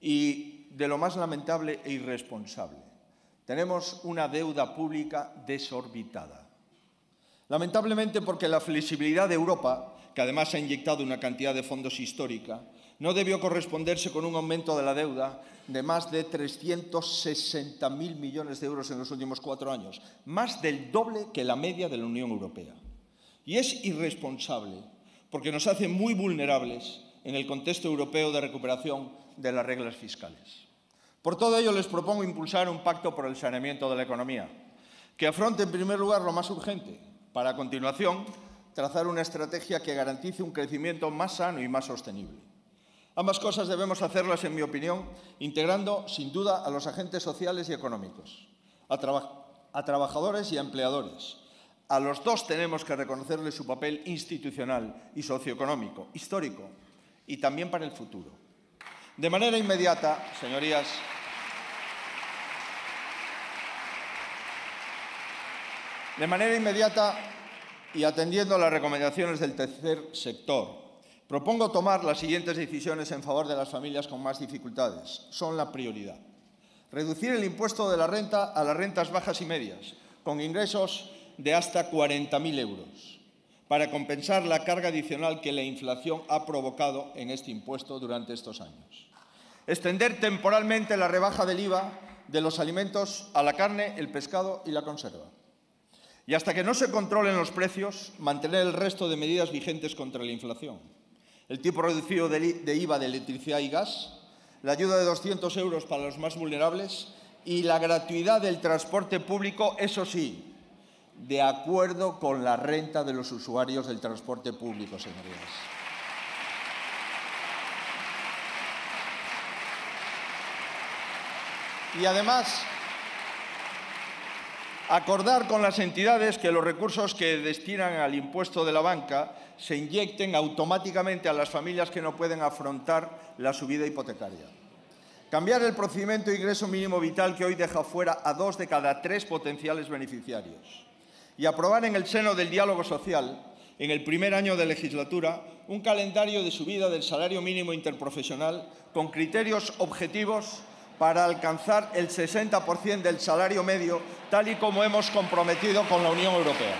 Y de lo más lamentable e irresponsable, tenemos una deuda pública desorbitada. Lamentablemente porque la flexibilidad de Europa, que además ha inyectado una cantidad de fondos histórica, no debió corresponderse con un aumento de la deuda de más de 360.000 millones de euros en los últimos 4 años, más del doble que la media de la Unión Europea. Y es irresponsable porque nos hace muy vulnerables en el contexto europeo de recuperación de las reglas fiscales. Por todo ello, les propongo impulsar un pacto por el saneamiento de la economía, que afronte en primer lugar lo más urgente, para a continuación trazar una estrategia que garantice un crecimiento más sano y más sostenible. Ambas cosas debemos hacerlas, en mi opinión, integrando sin duda a los agentes sociales y económicos, a trabajadores y a empleadores. A los dos tenemos que reconocerles su papel institucional y socioeconómico, histórico, y también para el futuro. De manera inmediata, señorías, y atendiendo a las recomendaciones del tercer sector, propongo tomar las siguientes decisiones en favor de las familias con más dificultades. Son la prioridad. Reducir el impuesto de la renta a las rentas bajas y medias, con ingresos de hasta 40.000 euros, para compensar la carga adicional que la inflación ha provocado en este impuesto durante estos años. Extender temporalmente la rebaja del IVA de los alimentos a la carne, el pescado y la conserva. Y hasta que no se controlen los precios, mantener el resto de medidas vigentes contra la inflación. El tipo reducido de IVA de electricidad y gas, la ayuda de 200 euros para los más vulnerables y la gratuidad del transporte público, eso sí, de acuerdo con la renta de los usuarios del transporte público, señorías. Y además, acordar con las entidades que los recursos que destinan al impuesto de la banca se inyecten automáticamente a las familias que no pueden afrontar la subida hipotecaria. Cambiar el procedimiento de ingreso mínimo vital que hoy deja fuera a 2 de cada 3 potenciales beneficiarios. Y aprobar en el seno del diálogo social, en el primer año de legislatura, un calendario de subida del salario mínimo interprofesional con criterios objetivos para alcanzar el 60% del salario medio, tal y como hemos comprometido con la Unión Europea.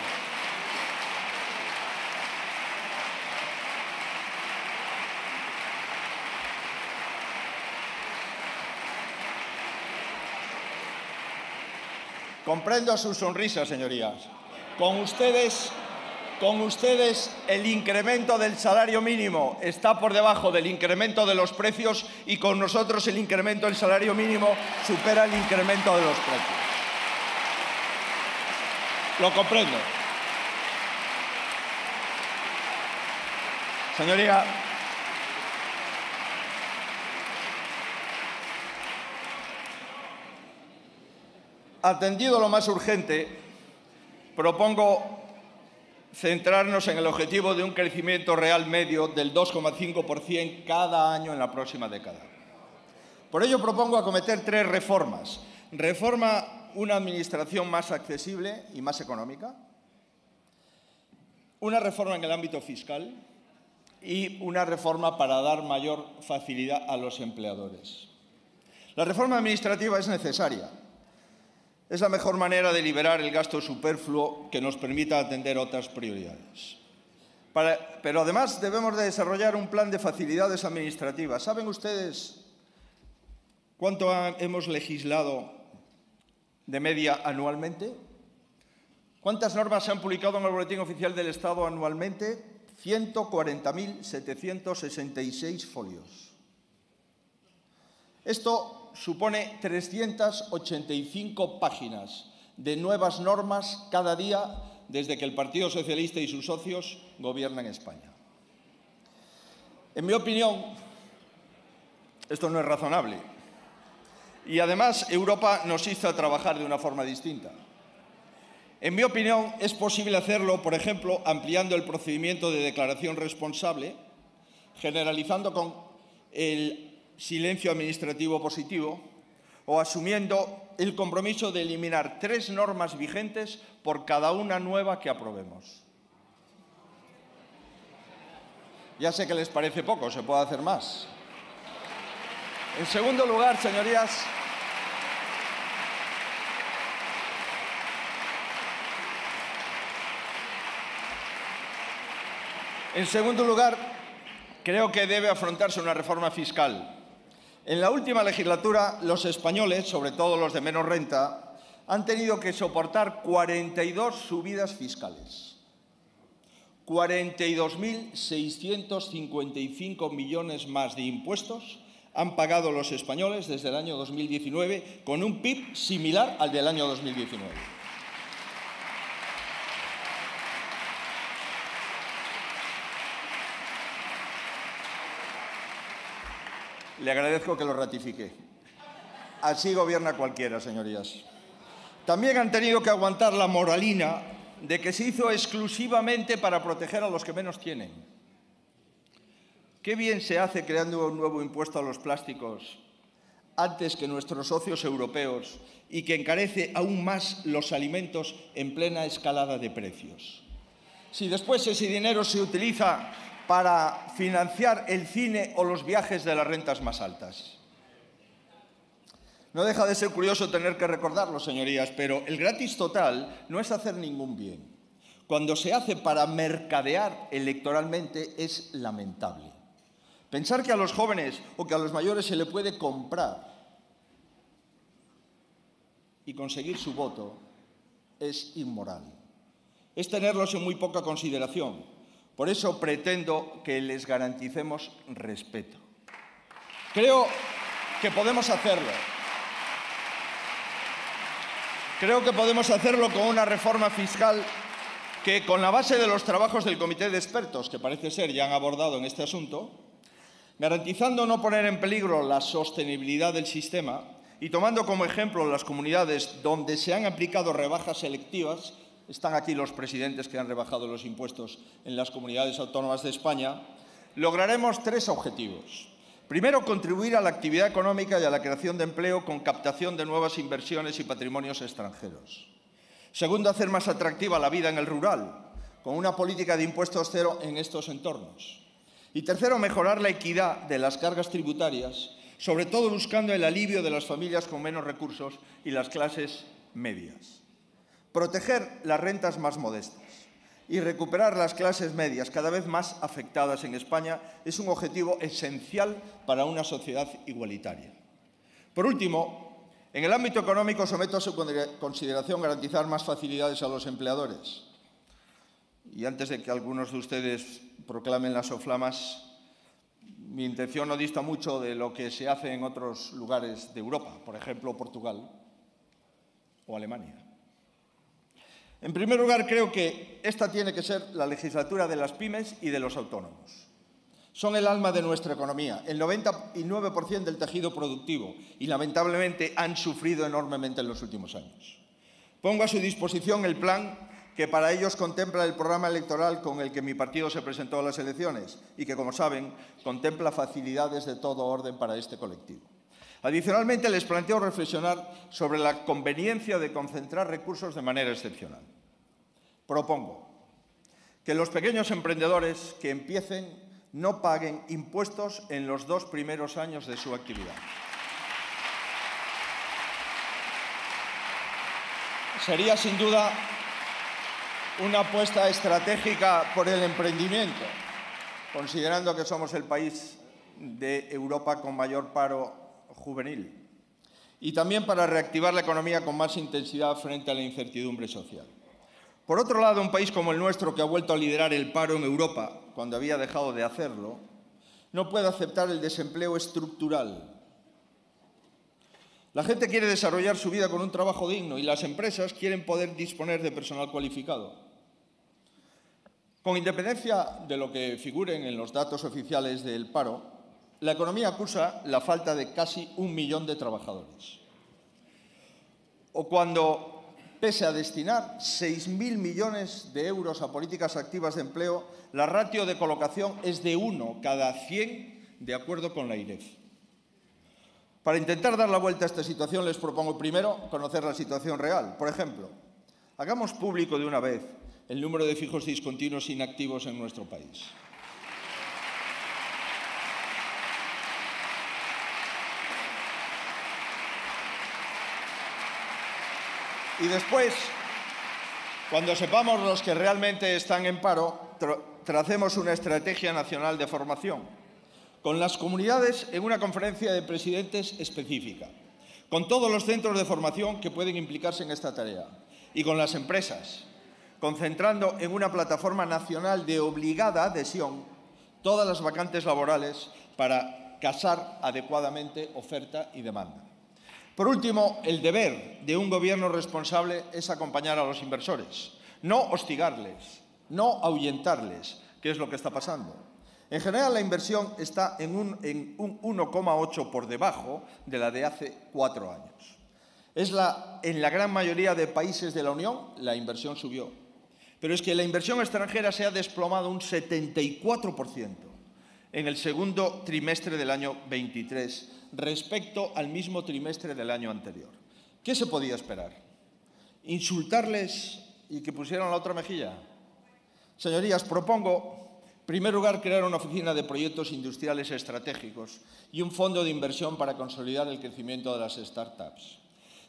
Comprendo sus sonrisas, señorías. Con ustedes el incremento del salario mínimo está por debajo del incremento de los precios y con nosotros el incremento del salario mínimo supera el incremento de los precios. Lo comprendo. Señoría, atendido lo más urgente, propongo centrarnos en el objetivo de un crecimiento real medio del 2,5% cada año en la próxima década. Por ello propongo acometer 3 reformas. Reforma, una administración más accesible y más económica, una reforma en el ámbito fiscal y una reforma para dar mayor facilidad a los empleadores. La reforma administrativa es necesaria. Es la mejor manera de liberar el gasto superfluo que nos permita atender otras prioridades. Pero además debemos de desarrollar un plan de facilidades administrativas. ¿Saben ustedes cuánto hemos legislado de media anualmente? ¿Cuántas normas se han publicado en el Boletín Oficial del Estado anualmente? 140.766 folios. Esto supone 385 páginas de nuevas normas cada día desde que el Partido Socialista y sus socios gobiernan España. En mi opinión, esto no es razonable. Y además, Europa nos insta a trabajar de una forma distinta. En mi opinión, es posible hacerlo, por ejemplo, ampliando el procedimiento de declaración responsable, generalizando con el silencio administrativo positivo o asumiendo el compromiso de eliminar 3 normas vigentes por cada una nueva que aprobemos. Ya sé que les parece poco, se puede hacer más. En segundo lugar, señorías, creo que debe afrontarse una reforma fiscal. En la última legislatura, los españoles, sobre todo los de menos renta, han tenido que soportar 42 subidas fiscales. 42.655 millones más de impuestos han pagado los españoles desde el año 2019, con un PIB similar al del año 2019. Le agradezco que lo ratifique. Así gobierna cualquiera, señorías. También han tenido que aguantar la moralina de que se hizo exclusivamente para proteger a los que menos tienen. Qué bien se hace creando un nuevo impuesto a los plásticos antes que nuestros socios europeos y que encarece aún más los alimentos en plena escalada de precios. Si después ese dinero se utiliza para financiar el cine o los viajes de las rentas más altas. No deja de ser curioso tener que recordarlo, señorías, pero el gratis total no es hacer ningún bien. Cuando se hace para mercadear electoralmente es lamentable. Pensar que a los jóvenes o que a los mayores se le puede comprar y conseguir su voto es inmoral. Es tenerlos en muy poca consideración. Por eso pretendo que les garanticemos respeto. Creo que podemos hacerlo. Creo que podemos hacerlo con una reforma fiscal que, con la base de los trabajos del Comité de Expertos, que parece ser ya han abordado en este asunto, garantizando no poner en peligro la sostenibilidad del sistema y tomando como ejemplo las comunidades donde se han aplicado rebajas selectivas, están aquí los presidentes que han rebajado los impuestos en las comunidades autónomas de España, lograremos 3 objetivos. Primero, contribuir a la actividad económica y a la creación de empleo con captación de nuevas inversiones y patrimonios extranjeros. Segundo, hacer más atractiva la vida en el rural, con una política de impuestos cero en estos entornos. Y tercero, mejorar la equidad de las cargas tributarias, sobre todo buscando el alivio de las familias con menos recursos y las clases medias. Proteger las rentas más modestas y recuperar las clases medias, cada vez más afectadas en España, es un objetivo esencial para una sociedad igualitaria. Por último, en el ámbito económico someto a su consideración garantizar más facilidades a los empleadores. Y antes de que algunos de ustedes proclamen las soflamas, mi intención no dista mucho de lo que se hace en otros lugares de Europa, por ejemplo, Portugal o Alemania. En primer lugar, creo que esta tiene que ser la legislatura de las pymes y de los autónomos. Son el alma de nuestra economía, el 99% del tejido productivo y, lamentablemente, han sufrido enormemente en los últimos años. Pongo a su disposición el plan que para ellos contempla el programa electoral con el que mi partido se presentó a las elecciones y que, como saben, contempla facilidades de todo orden para este colectivo. Adicionalmente, les planteo reflexionar sobre la conveniencia de concentrar recursos de manera excepcional. Propongo que los pequeños emprendedores que empiecen no paguen impuestos en los 2 primeros años de su actividad. Sería, sin duda, una apuesta estratégica por el emprendimiento, considerando que somos el país de Europa con mayor paro juvenil, y también para reactivar la economía con más intensidad frente a la incertidumbre social. Por otro lado, un país como el nuestro, que ha vuelto a liderar el paro en Europa cuando había dejado de hacerlo, no puede aceptar el desempleo estructural La gente quiere desarrollar su vida con un trabajo digno y las empresas quieren poder disponer de personal cualificado. Con independencia de lo que figuren en los datos oficiales del paro, la economía acusa la falta de casi 1 millón de trabajadores. O cuando, pese a destinar 6.000 millones de euros a políticas activas de empleo, la ratio de colocación es de 1 cada 100, de acuerdo con la IREF. Para intentar dar la vuelta a esta situación, les propongo primero conocer la situación real. Por ejemplo, hagamos público de una vez el número de fijos discontinuos inactivos en nuestro país. Y después, cuando sepamos los que realmente están en paro, tracemos una estrategia nacional de formación, con las comunidades en una conferencia de presidentes específica, con todos los centros de formación que pueden implicarse en esta tarea y con las empresas, concentrando en una plataforma nacional de obligada adhesión todas las vacantes laborales para casar adecuadamente oferta y demanda. Por último, el deber de un gobierno responsable es acompañar a los inversores, no hostigarles, no ahuyentarles, que es lo que está pasando. En general, la inversión está en un 1,8 por debajo de la de hace 4 años. En la gran mayoría de países de la Unión, la inversión subió. Pero es que la inversión extranjera se ha desplomado un 74% en el segundo trimestre del año 23 respecto al mismo trimestre del año anterior. ¿Qué se podía esperar? ¿Insultarles y que pusieran la otra mejilla? Señorías, propongo, en primer lugar, crear una oficina de proyectos industriales estratégicos y un fondo de inversión para consolidar el crecimiento de las startups.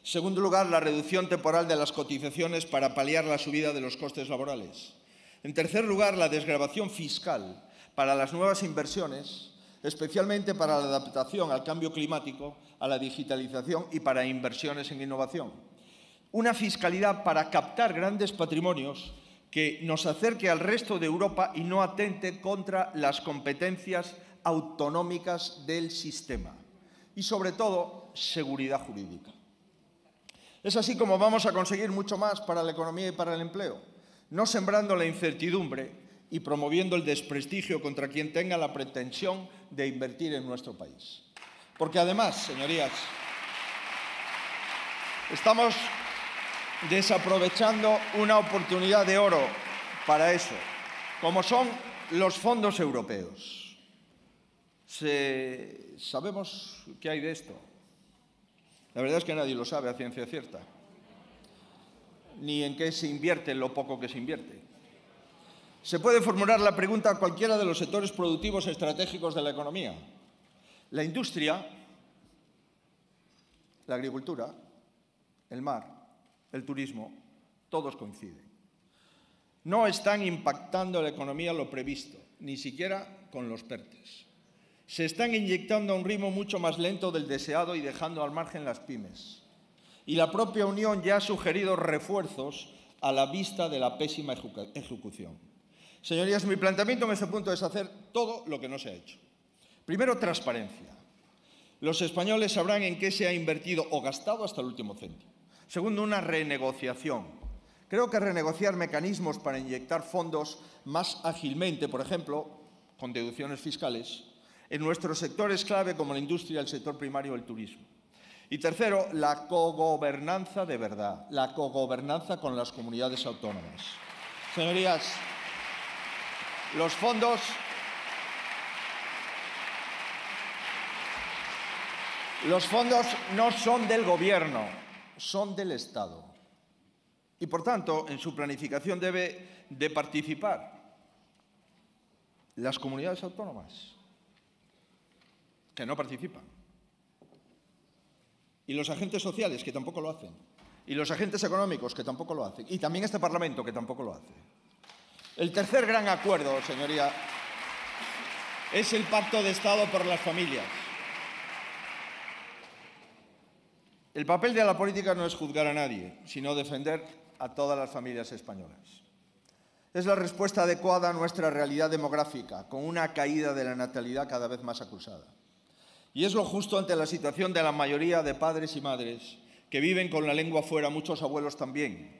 En segundo lugar, la reducción temporal de las cotizaciones para paliar la subida de los costes laborales. En tercer lugar, la desgravación fiscal para las nuevas inversiones, especialmente para la adaptación al cambio climático, a la digitalización y para inversiones en innovación. Una fiscalidad para captar grandes patrimonios que nos acerque al resto de Europa y no atente contra las competencias autonómicas del sistema. Y, sobre todo, seguridad jurídica. Es así como vamos a conseguir mucho más para la economía y para el empleo, no sembrando la incertidumbre y promoviendo el desprestigio contra quien tenga la pretensión de invertir en nuestro país. Porque además, señorías, estamos desaprovechando una oportunidad de oro para eso, como son los fondos europeos. ¿Sabemos qué hay de esto? La verdad es que nadie lo sabe a ciencia cierta, ni en qué se invierte lo poco que se invierte. Se puede formular la pregunta a cualquiera de los sectores productivos estratégicos de la economía. La industria, la agricultura, el mar, el turismo, todos coinciden. No están impactando en la economía lo previsto, ni siquiera con los PERTEs. Se están inyectando a un ritmo mucho más lento del deseado y dejando al margen las pymes. Y la propia Unión ya ha sugerido refuerzos a la vista de la pésima ejecución. Señorías, mi planteamiento en este punto es hacer todo lo que no se ha hecho. Primero, transparencia. Los españoles sabrán en qué se ha invertido o gastado hasta el último céntimo. Segundo, una renegociación. Creo que renegociar mecanismos para inyectar fondos más ágilmente, por ejemplo, con deducciones fiscales, en nuestros sectores clave como la industria, el sector primario o el turismo. Y tercero, la cogobernanza de verdad, la cogobernanza con las comunidades autónomas. Señorías, los fondos no son del Gobierno, son del Estado. Y, por tanto, en su planificación debe de participar las comunidades autónomas, que no participan, y los agentes sociales, que tampoco lo hacen, y los agentes económicos, que tampoco lo hacen, y también este Parlamento, que tampoco lo hace. El tercer gran acuerdo, señoría, es el Pacto de Estado por las familias. El papel de la política no es juzgar a nadie, sino defender a todas las familias españolas. Es la respuesta adecuada a nuestra realidad demográfica, con una caída de la natalidad cada vez más acusada. Y es lo justo ante la situación de la mayoría de padres y madres que viven con la lengua fuera, muchos abuelos también.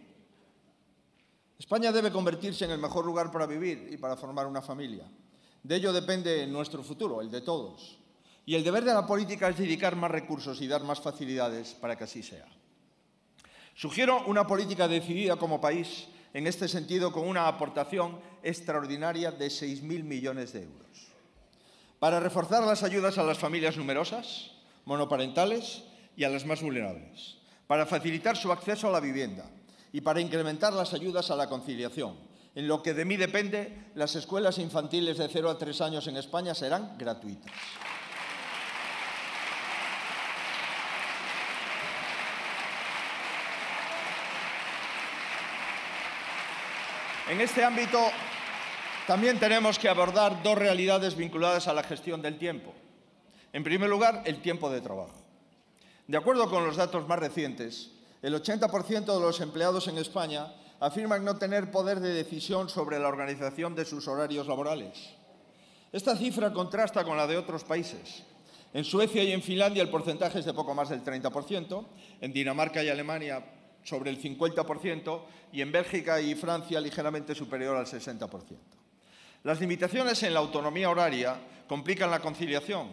España debe convertirse en el mejor lugar para vivir y para formar una familia. De ello depende nuestro futuro, el de todos. Y el deber de la política es dedicar más recursos y dar más facilidades para que así sea. Sugiero una política decidida como país en este sentido con una aportación extraordinaria de 6.000 millones de euros. Para reforzar las ayudas a las familias numerosas, monoparentales y a las más vulnerables. Para facilitar su acceso a la vivienda y para incrementar las ayudas a la conciliación. En lo que de mí depende, las escuelas infantiles de 0 a 3 años en España serán gratuitas. En este ámbito también tenemos que abordar dos realidades vinculadas a la gestión del tiempo. En primer lugar, el tiempo de trabajo. De acuerdo con los datos más recientes, el 80% de los empleados en España afirman no tener poder de decisión sobre la organización de sus horarios laborales. Esta cifra contrasta con la de otros países. En Suecia y en Finlandia el porcentaje es de poco más del 30%, en Dinamarca y Alemania sobre el 50% y en Bélgica y Francia ligeramente superior al 60%. Las limitaciones en la autonomía horaria complican la conciliación,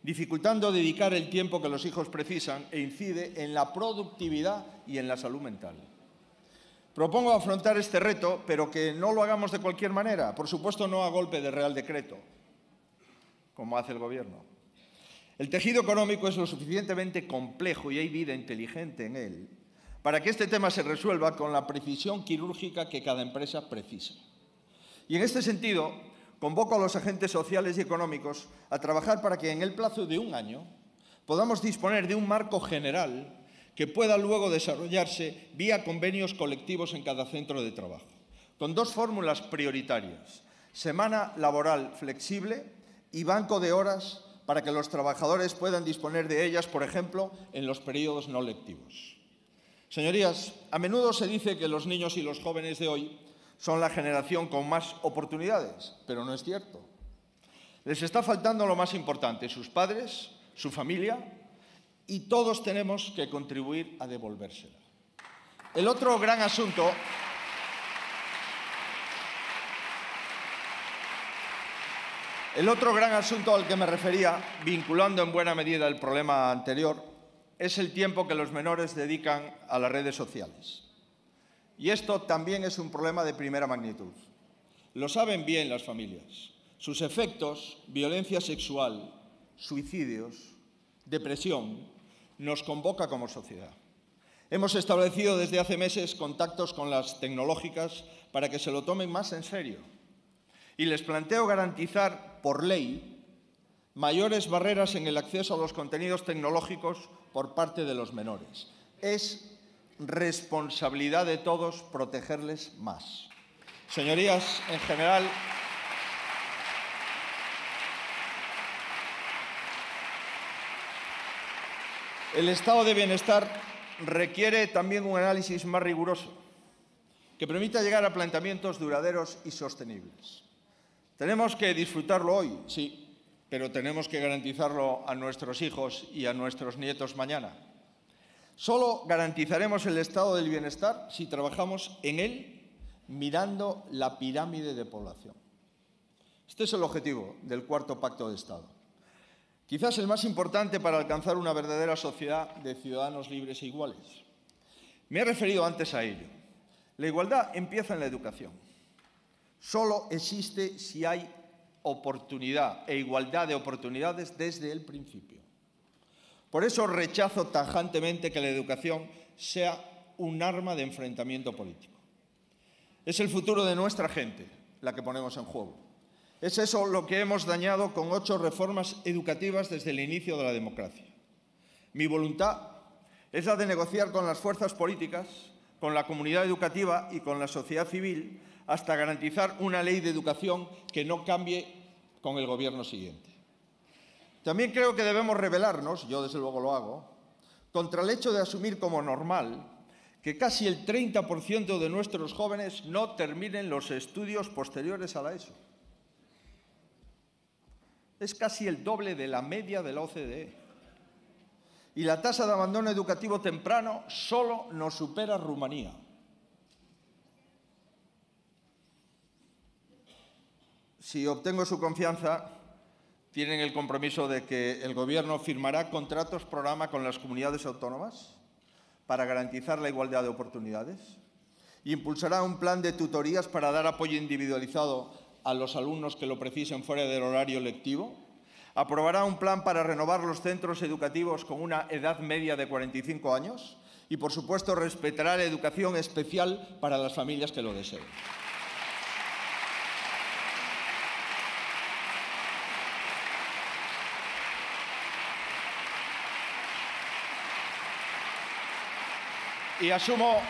dificultando dedicar el tiempo que los hijos precisan e incide en la productividad y en la salud mental. Propongo afrontar este reto, pero que no lo hagamos de cualquier manera, por supuesto no a golpe de Real Decreto, como hace el Gobierno. El tejido económico es lo suficientemente complejo y hay vida inteligente en él para que este tema se resuelva con la precisión quirúrgica que cada empresa precisa. Y en este sentido, convoco a los agentes sociales y económicos a trabajar para que en el plazo de un año podamos disponer de un marco general que pueda luego desarrollarse vía convenios colectivos en cada centro de trabajo, con dos fórmulas prioritarias: semana laboral flexible y banco de horas para que los trabajadores puedan disponer de ellas, por ejemplo, en los periodos no lectivos. Señorías, a menudo se dice que los niños y los jóvenes de hoy son la generación con más oportunidades, pero no es cierto. Les está faltando lo más importante: sus padres, su familia, y todos tenemos que contribuir a devolvérsela. El otro gran asunto al que me refería, vinculando en buena medida el problema anterior, es el tiempo que los menores dedican a las redes sociales. Y esto también es un problema de primera magnitud. Lo saben bien las familias. Sus efectos, violencia sexual, suicidios, depresión, nos convoca como sociedad. Hemos establecido desde hace meses contactos con las tecnológicas para que se lo tomen más en serio. Y les planteo garantizar por ley mayores barreras en el acceso a los contenidos tecnológicos por parte de los menores. Es responsabilidad de todos protegerles más. Señorías, en general, el estado de bienestar requiere también un análisis más riguroso que permita llegar a planteamientos duraderos y sostenibles. Tenemos que disfrutarlo hoy, sí, pero tenemos que garantizarlo a nuestros hijos y a nuestros nietos mañana. Solo garantizaremos el estado del bienestar si trabajamos en él mirando la pirámide de población. Este es el objetivo del cuarto Pacto de Estado. Quizás el más importante para alcanzar una verdadera sociedad de ciudadanos libres e iguales. Me he referido antes a ello. La igualdad empieza en la educación. Solo existe si hay oportunidad e igualdad de oportunidades desde el principio. Por eso rechazo tajantemente que la educación sea un arma de enfrentamiento político. Es el futuro de nuestra gente la que ponemos en juego. Es eso lo que hemos dañado con 8 reformas educativas desde el inicio de la democracia. Mi voluntad es la de negociar con las fuerzas políticas, con la comunidad educativa y con la sociedad civil hasta garantizar una ley de educación que no cambie con el gobierno siguiente. También creo que debemos rebelarnos, yo desde luego lo hago, contra el hecho de asumir como normal que casi el 30% de nuestros jóvenes no terminen los estudios posteriores a la ESO. Es casi el doble de la media de la OCDE. Y la tasa de abandono educativo temprano solo nos supera Rumanía. Si obtengo su confianza, tienen el compromiso de que el Gobierno firmará contratos programa con las comunidades autónomas para garantizar la igualdad de oportunidades, impulsará un plan de tutorías para dar apoyo individualizado a los alumnos que lo precisen fuera del horario lectivo, aprobará un plan para renovar los centros educativos con una edad media de 45 años y, por supuesto, respetará la educación especial para las familias que lo deseen. Y asumo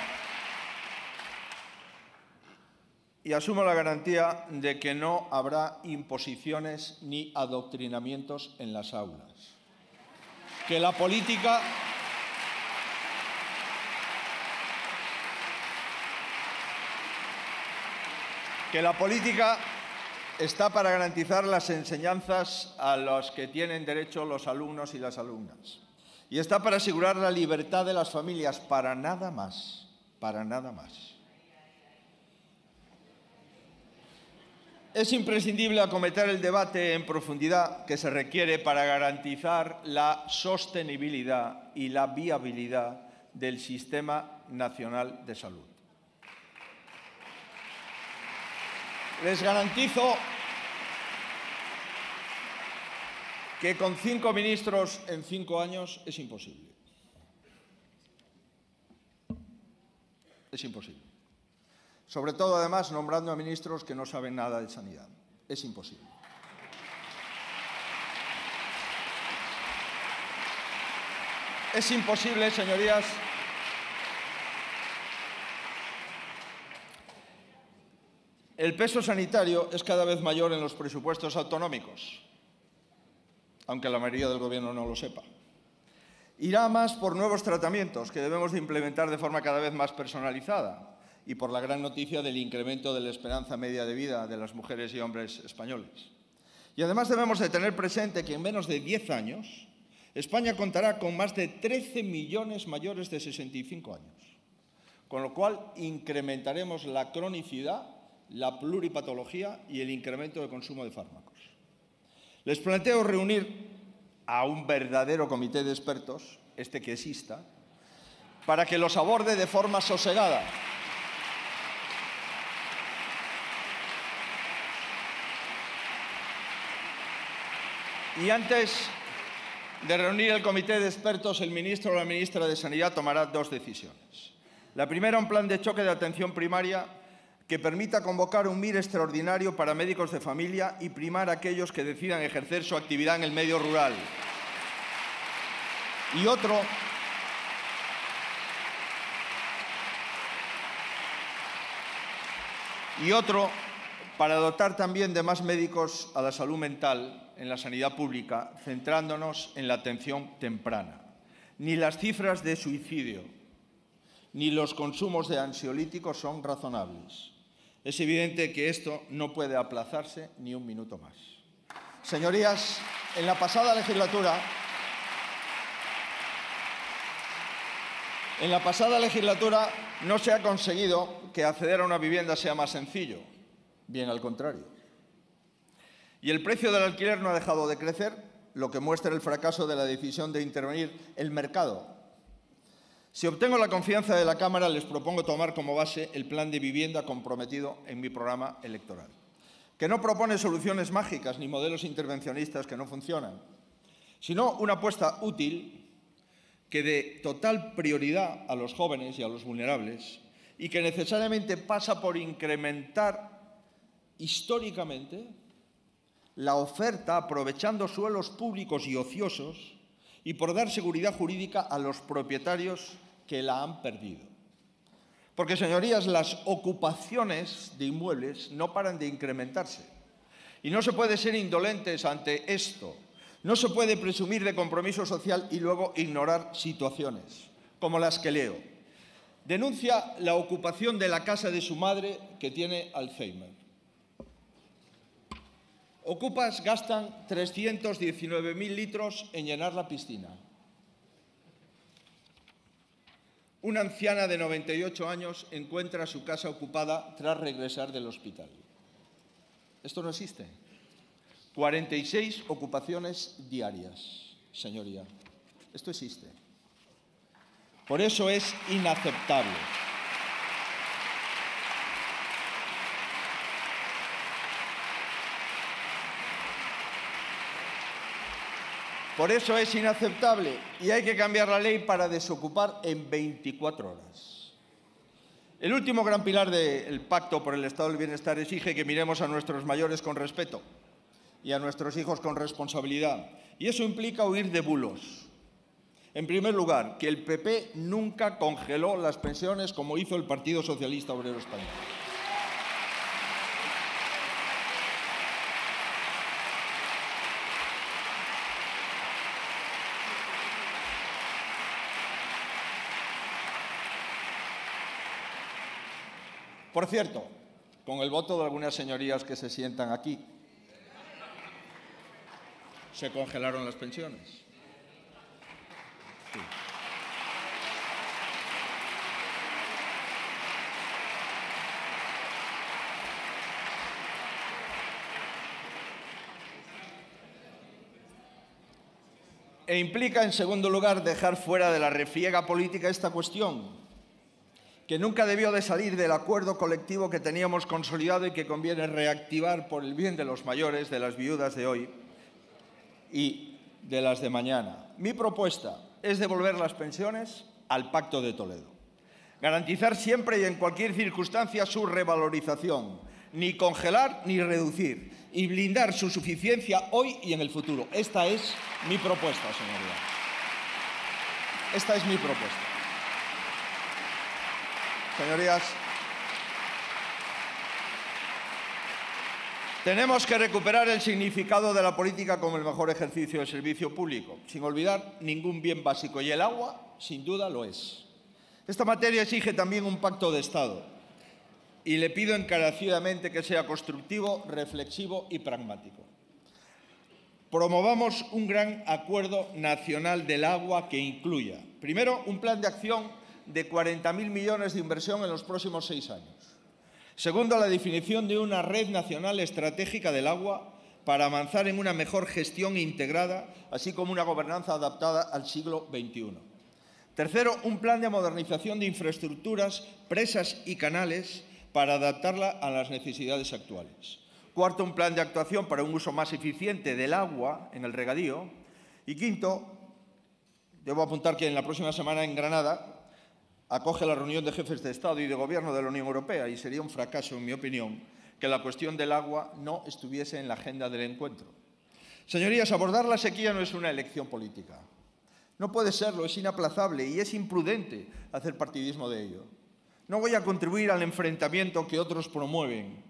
la garantía de que no habrá imposiciones ni adoctrinamientos en las aulas. Que la política está para garantizar las enseñanzas a las que tienen derecho los alumnos y las alumnas. Y está para asegurar la libertad de las familias, para nada más, para nada más. Es imprescindible acometer el debate en profundidad que se requiere para garantizar la sostenibilidad y la viabilidad del Sistema Nacional de Salud. Les garantizo que con 5 ministros en 5 años es imposible. Es imposible. Sobre todo, además, nombrando a ministros que no saben nada de sanidad. Es imposible. Es imposible, señorías. El peso sanitario es cada vez mayor en los presupuestos autonómicos, aunque la mayoría del Gobierno no lo sepa. Irá más por nuevos tratamientos que debemos de implementar de forma cada vez más personalizada y por la gran noticia del incremento de la esperanza media de vida de las mujeres y hombres españoles. Y además debemos de tener presente que en menos de 10 años España contará con más de 13 millones mayores de 65 años, con lo cual incrementaremos la cronicidad, la pluripatología y el incremento de consumo de fármacos. Les planteo reunir a un verdadero comité de expertos, este que exista, para que los aborde de forma sosegada. Y antes de reunir el comité de expertos, el ministro o la ministra de Sanidad tomará 2 decisiones. La primera, un plan de choque de atención primaria que permita convocar un MIR extraordinario para médicos de familia y primar a aquellos que decidan ejercer su actividad en el medio rural. Y otro para dotar también de más médicos a la salud mental en la sanidad pública, centrándonos en la atención temprana. Ni las cifras de suicidio ni los consumos de ansiolíticos son razonables. Es evidente que esto no puede aplazarse ni un minuto más. Señorías, en la pasada legislatura no se ha conseguido que acceder a una vivienda sea más sencillo, bien al contrario. Y el precio del alquiler no ha dejado de crecer, lo que muestra el fracaso de la decisión de intervenir el mercado. Si obtengo la confianza de la Cámara, les propongo tomar como base el plan de vivienda comprometido en mi programa electoral, que no propone soluciones mágicas ni modelos intervencionistas que no funcionan, sino una apuesta útil que dé total prioridad a los jóvenes y a los vulnerables y que necesariamente pasa por incrementar históricamente la oferta aprovechando suelos públicos y ociosos y por dar seguridad jurídica a los propietarios que la han perdido. Porque, señorías, las ocupaciones de inmuebles no paran de incrementarse. Y no se puede ser indolentes ante esto. No se puede presumir de compromiso social y luego ignorar situaciones, como las que leo. Denuncia la ocupación de la casa de su madre que tiene Alzheimer. Ocupas gastan 319.000 litros en llenar la piscina. Una anciana de 98 años encuentra su casa ocupada tras regresar del hospital. Esto no existe. 46 ocupaciones diarias, señoría. Esto existe. Por eso es inaceptable. Por eso es inaceptable y hay que cambiar la ley para desocupar en 24 horas. El último gran pilar del Pacto por el Estado del Bienestar exige que miremos a nuestros mayores con respeto y a nuestros hijos con responsabilidad. Y eso implica huir de bulos. En primer lugar, que el PP nunca congeló las pensiones como hizo el Partido Socialista Obrero Español. Por cierto, con el voto de algunas señorías que se sientan aquí, se congelaron las pensiones. Sí. E implica, en segundo lugar, dejar fuera de la refriega política esta cuestión, que nunca debió de salir del acuerdo colectivo que teníamos consolidado y que conviene reactivar por el bien de los mayores, de las viudas de hoy y de las de mañana. Mi propuesta es devolver las pensiones al Pacto de Toledo. Garantizar siempre y en cualquier circunstancia su revalorización, ni congelar ni reducir, y blindar su suficiencia hoy y en el futuro. Esta es mi propuesta, señoría. Esta es mi propuesta. Señorías, tenemos que recuperar el significado de la política como el mejor ejercicio del servicio público, sin olvidar ningún bien básico, y el agua, sin duda, lo es. Esta materia exige también un pacto de Estado, y le pido encarecidamente que sea constructivo, reflexivo y pragmático. Promovamos un gran acuerdo nacional del agua que incluya, primero, un plan de acción de 40.000 millones de inversión en los próximos 6 años. Segundo, la definición de una red nacional estratégica del agua para avanzar en una mejor gestión integrada, así como una gobernanza adaptada al siglo XXI. Tercero, un plan de modernización de infraestructuras, presas y canales para adaptarla a las necesidades actuales. Cuarto, un plan de actuación para un uso más eficiente del agua en el regadío. Y quinto, debo apuntar que en la próxima semana en Granada acoge la reunión de jefes de Estado y de Gobierno de la Unión Europea y sería un fracaso, en mi opinión, que la cuestión del agua no estuviese en la agenda del encuentro. Señorías, abordar la sequía no es una elección política. No puede serlo, es inaplazable y es imprudente hacer partidismo de ello. No voy a contribuir al enfrentamiento que otros promueven.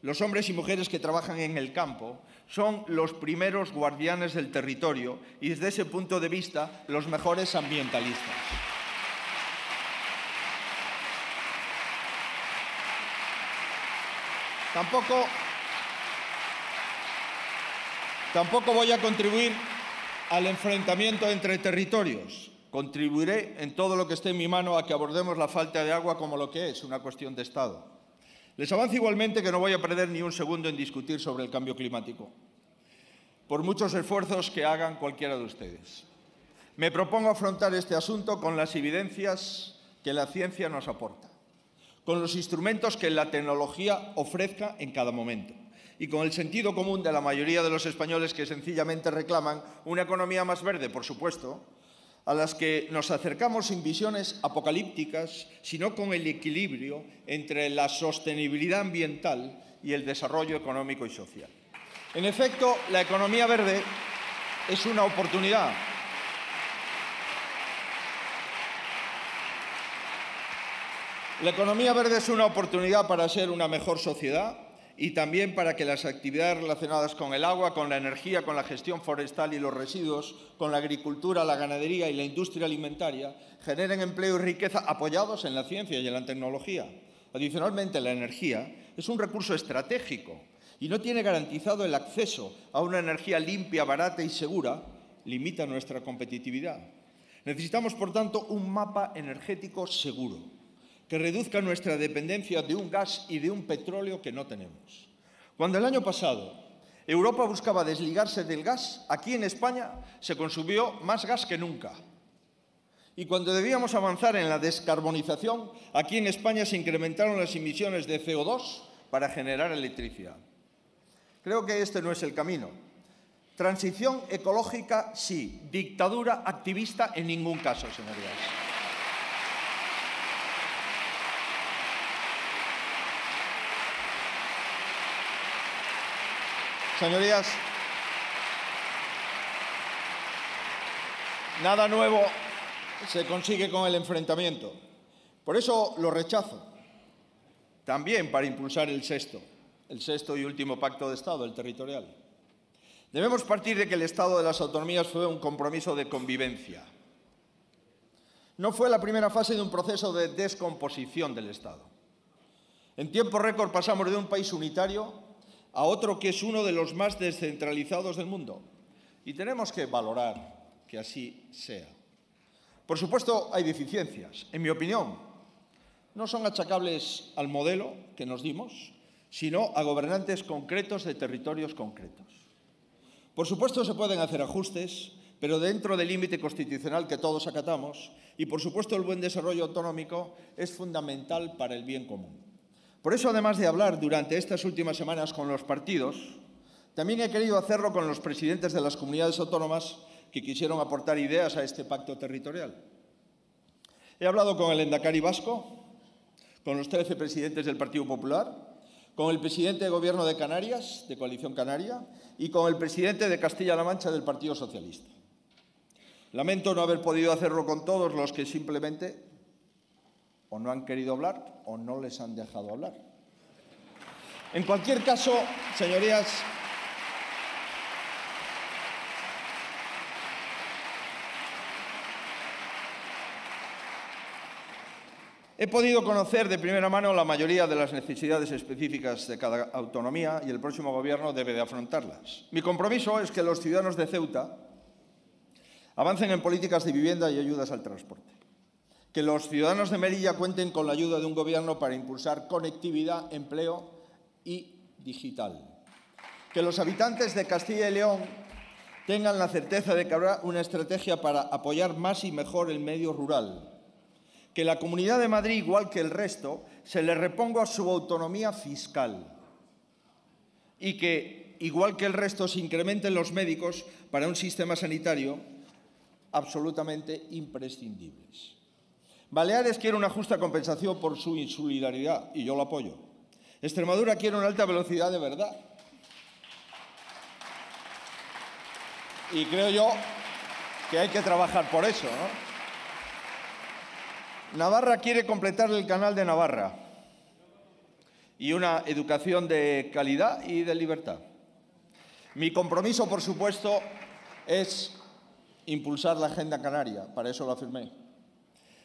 Los hombres y mujeres que trabajan en el campo son los primeros guardianes del territorio y, desde ese punto de vista, los mejores ambientalistas. Tampoco voy a contribuir al enfrentamiento entre territorios. Contribuiré en todo lo que esté en mi mano a que abordemos la falta de agua como lo que es, una cuestión de Estado. Les avanzo igualmente que no voy a perder ni un segundo en discutir sobre el cambio climático, por muchos esfuerzos que hagan cualquiera de ustedes. Me propongo afrontar este asunto con las evidencias que la ciencia nos aporta, con los instrumentos que la tecnología ofrezca en cada momento y con el sentido común de la mayoría de los españoles que sencillamente reclaman una economía más verde, por supuesto, a las que nos acercamos sin visiones apocalípticas, sino con el equilibrio entre la sostenibilidad ambiental y el desarrollo económico y social. En efecto, la economía verde es una oportunidad. La economía verde es una oportunidad para ser una mejor sociedad y también para que las actividades relacionadas con el agua, con la energía, con la gestión forestal y los residuos, con la agricultura, la ganadería y la industria alimentaria generen empleo y riqueza apoyados en la ciencia y en la tecnología. Adicionalmente, la energía es un recurso estratégico y no tiene garantizado el acceso a una energía limpia, barata y segura, limita nuestra competitividad. Necesitamos, por tanto, un mapa energético seguro, que reduzca nuestra dependencia de un gas y de un petróleo que no tenemos. Cuando el año pasado Europa buscaba desligarse del gas, aquí en España se consumió más gas que nunca. Y cuando debíamos avanzar en la descarbonización, aquí en España se incrementaron las emisiones de CO2 para generar electricidad. Creo que este no es el camino. Transición ecológica, sí. Dictadura activista, en ningún caso, señorías. Señorías, nada nuevo se consigue con el enfrentamiento. Por eso lo rechazo. También para impulsar el sexto y último pacto de Estado, el territorial. Debemos partir de que el Estado de las autonomías fue un compromiso de convivencia. No fue la primera fase de un proceso de descomposición del Estado. En tiempo récord pasamos de un país unitario a otro que es uno de los más descentralizados del mundo. Y tenemos que valorar que así sea. Por supuesto, hay deficiencias. En mi opinión, no son achacables al modelo que nos dimos, sino a gobernantes concretos de territorios concretos. Por supuesto, se pueden hacer ajustes, pero dentro del límite constitucional que todos acatamos, y por supuesto el buen desarrollo autonómico es fundamental para el bien común. Por eso, además de hablar durante estas últimas semanas con los partidos, también he querido hacerlo con los presidentes de las comunidades autónomas que quisieron aportar ideas a este pacto territorial. He hablado con el Endacari vasco, con los 13 presidentes del Partido Popular, con el presidente de Gobierno de Canarias, de Coalición Canaria, y con el presidente de Castilla-La Mancha del Partido Socialista. Lamento no haber podido hacerlo con todos los que simplemente o no han querido hablar o no les han dejado hablar. En cualquier caso, señorías, he podido conocer de primera mano la mayoría de las necesidades específicas de cada autonomía y el próximo Gobierno debe de afrontarlas. Mi compromiso es que los ciudadanos de Ceuta avancen en políticas de vivienda y ayudas al transporte. Que los ciudadanos de Melilla cuenten con la ayuda de un Gobierno para impulsar conectividad, empleo y digital. Que los habitantes de Castilla y León tengan la certeza de que habrá una estrategia para apoyar más y mejor el medio rural. Que la Comunidad de Madrid, igual que el resto, se le reponga su autonomía fiscal y que, igual que el resto, se incrementen los médicos para un sistema sanitario absolutamente imprescindibles. Baleares quiere una justa compensación por su insularidad y yo lo apoyo. Extremadura quiere una alta velocidad de verdad. Y creo yo que hay que trabajar por eso, ¿no? Navarra quiere completar el canal de Navarra y una educación de calidad y de libertad. Mi compromiso, por supuesto, es impulsar la agenda canaria, para eso la firmé.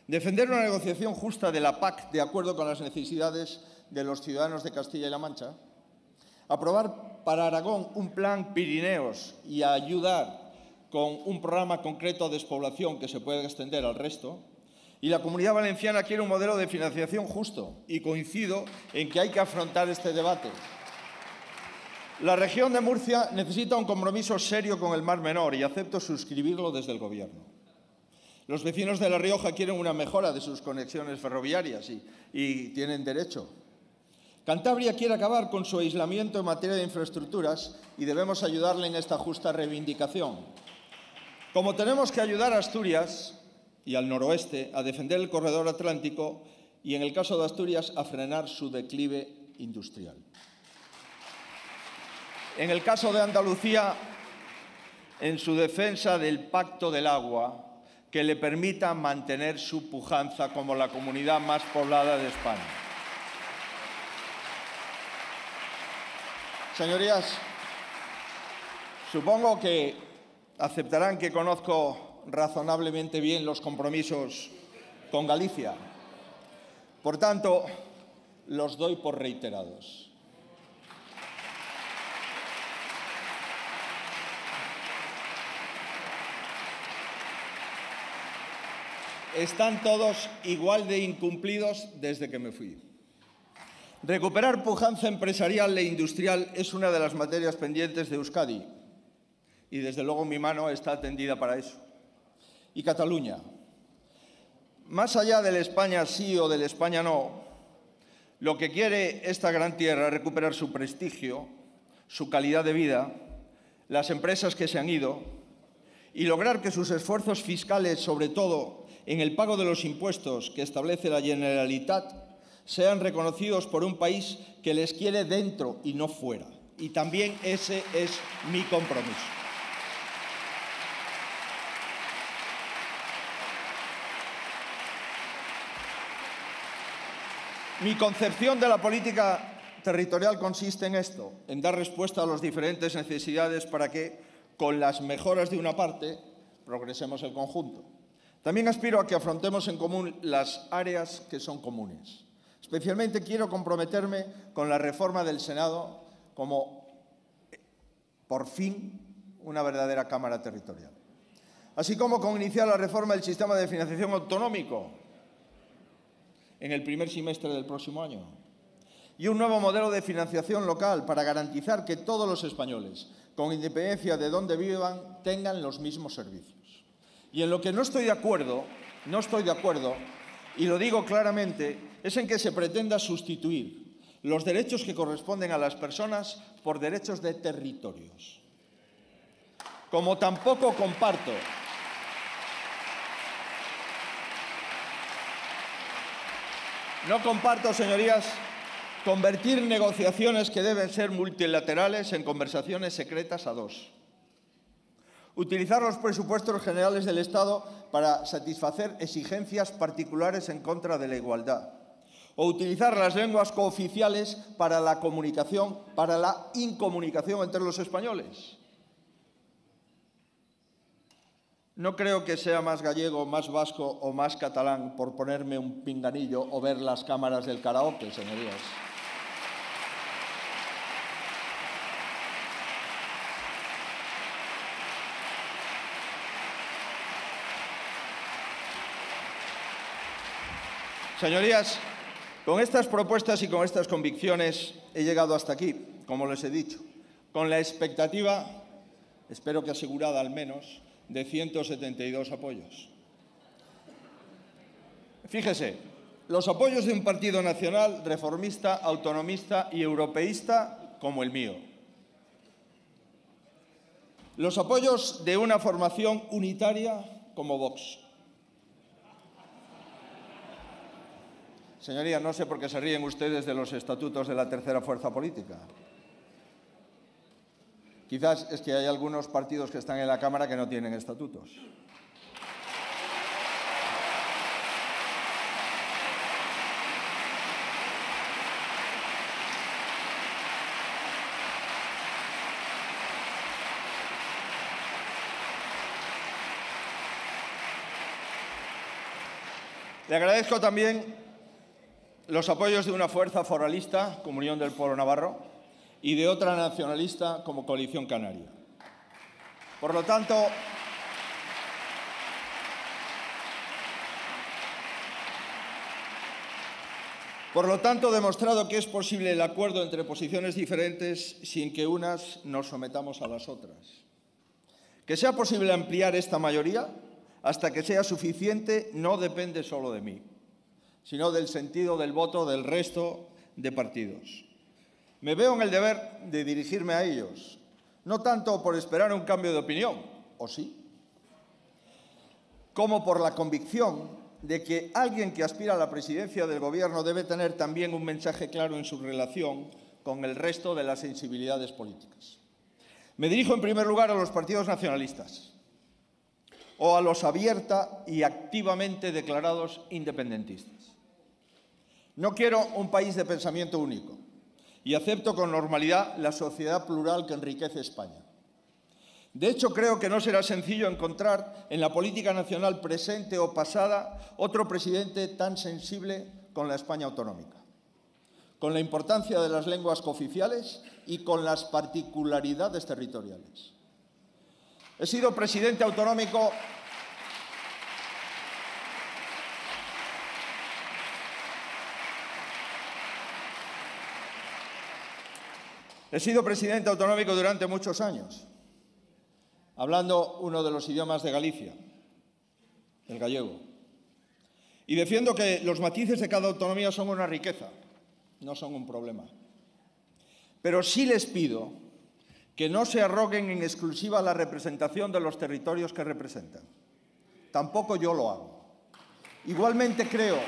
Defender una negociación justa de la PAC de acuerdo con las necesidades de los ciudadanos de Castilla-La Mancha. Aprobar para Aragón un plan Pirineos y ayudar con un programa concreto de despoblación que se pueda extender al resto. Y la Comunidad Valenciana quiere un modelo de financiación justo y coincido en que hay que afrontar este debate. La región de Murcia necesita un compromiso serio con el Mar Menor y acepto suscribirlo desde el Gobierno. Los vecinos de La Rioja quieren una mejora de sus conexiones ferroviarias y tienen derecho. Cantabria quiere acabar con su aislamiento en materia de infraestructuras y debemos ayudarle en esta justa reivindicación. Como tenemos que ayudar a Asturias y al noroeste a defender el corredor atlántico y, en el caso de Asturias, a frenar su declive industrial. En el caso de Andalucía, en su defensa del Pacto del Agua, que le permita mantener su pujanza como la comunidad más poblada de España. Señorías, supongo que aceptarán que conozco razonablemente bien los compromisos con Galicia. Por tanto, los doy por reiterados. están todos igual de incumplidos desde que me fui. Recuperar pujanza empresarial e industrial es una de las materias pendientes de Euskadi y, desde luego, mi mano está tendida para eso. Y Cataluña. Más allá del España sí o del España no, lo que quiere esta gran tierra es recuperar su prestigio, su calidad de vida, las empresas que se han ido y lograr que sus esfuerzos fiscales, sobre todo en el pago de los impuestos que establece la Generalitat, sean reconocidos por un país que les quiere dentro y no fuera. Y también ese es mi compromiso. Mi concepción de la política territorial consiste en esto, en dar respuesta a las diferentes necesidades para que, con las mejoras de una parte, progresemos el conjunto. También aspiro a que afrontemos en común las áreas que son comunes. Especialmente quiero comprometerme con la reforma del Senado como, por fin, una verdadera Cámara Territorial. Así como con iniciar la reforma del sistema de financiación autonómico en el primer semestre del próximo año. Y un nuevo modelo de financiación local para garantizar que todos los españoles, con independencia de dónde vivan, tengan los mismos servicios. Y en lo que no estoy de acuerdo, y lo digo claramente, es en que se pretenda sustituir los derechos que corresponden a las personas por derechos de territorios. Como tampoco comparto señorías, convertir negociaciones que deben ser multilaterales en conversaciones secretas a dos. Utilizar los presupuestos generales del Estado para satisfacer exigencias particulares en contra de la igualdad. O utilizar las lenguas cooficiales para la comunicación, para la incomunicación entre los españoles. No creo que sea más gallego, más vasco o más catalán por ponerme un pinganillo o ver las cámaras del karaoke, señorías. Señorías, con estas propuestas y con estas convicciones he llegado hasta aquí, como les he dicho, con la expectativa, espero que asegurada al menos, de 172 apoyos. Fíjese, los apoyos de un partido nacional, reformista, autonomista y europeísta como el mío. Los apoyos de una formación unitaria como Vox. Señorías, no sé por qué se ríen ustedes de los estatutos de la tercera fuerza política. Quizás es que hay algunos partidos que están en la Cámara que no tienen estatutos. Le agradezco también los apoyos de una fuerza foralista, como Unión del Pueblo Navarro, y de otra nacionalista como Coalición Canaria. Por lo tanto, he demostrado que es posible el acuerdo entre posiciones diferentes sin que unas nos sometamos a las otras. Que sea posible ampliar esta mayoría hasta que sea suficiente no depende solo de mí, sino del sentido del voto del resto de partidos. Me veo en el deber de dirigirme a ellos, no tanto por esperar un cambio de opinión, o sí, como por la convicción de que alguien que aspira a la presidencia del Gobierno debe tener también un mensaje claro en su relación con el resto de las sensibilidades políticas. Me dirijo en primer lugar a los partidos nacionalistas o a los abierta y activamente declarados independentistas. No quiero un país de pensamiento único y acepto con normalidad la sociedad plural que enriquece España. De hecho, creo que no será sencillo encontrar en la política nacional presente o pasada otro presidente tan sensible con la España autonómica, con la importancia de las lenguas cooficiales y con las particularidades territoriales. He sido presidente autonómico He sido presidente autonómico durante muchos años, hablando uno de los idiomas de Galicia, el gallego. Y defiendo que los matices de cada autonomía son una riqueza, no son un problema. Pero sí les pido que no se arroguen en exclusiva la representación de los territorios que representan. Tampoco yo lo hago. Igualmente creo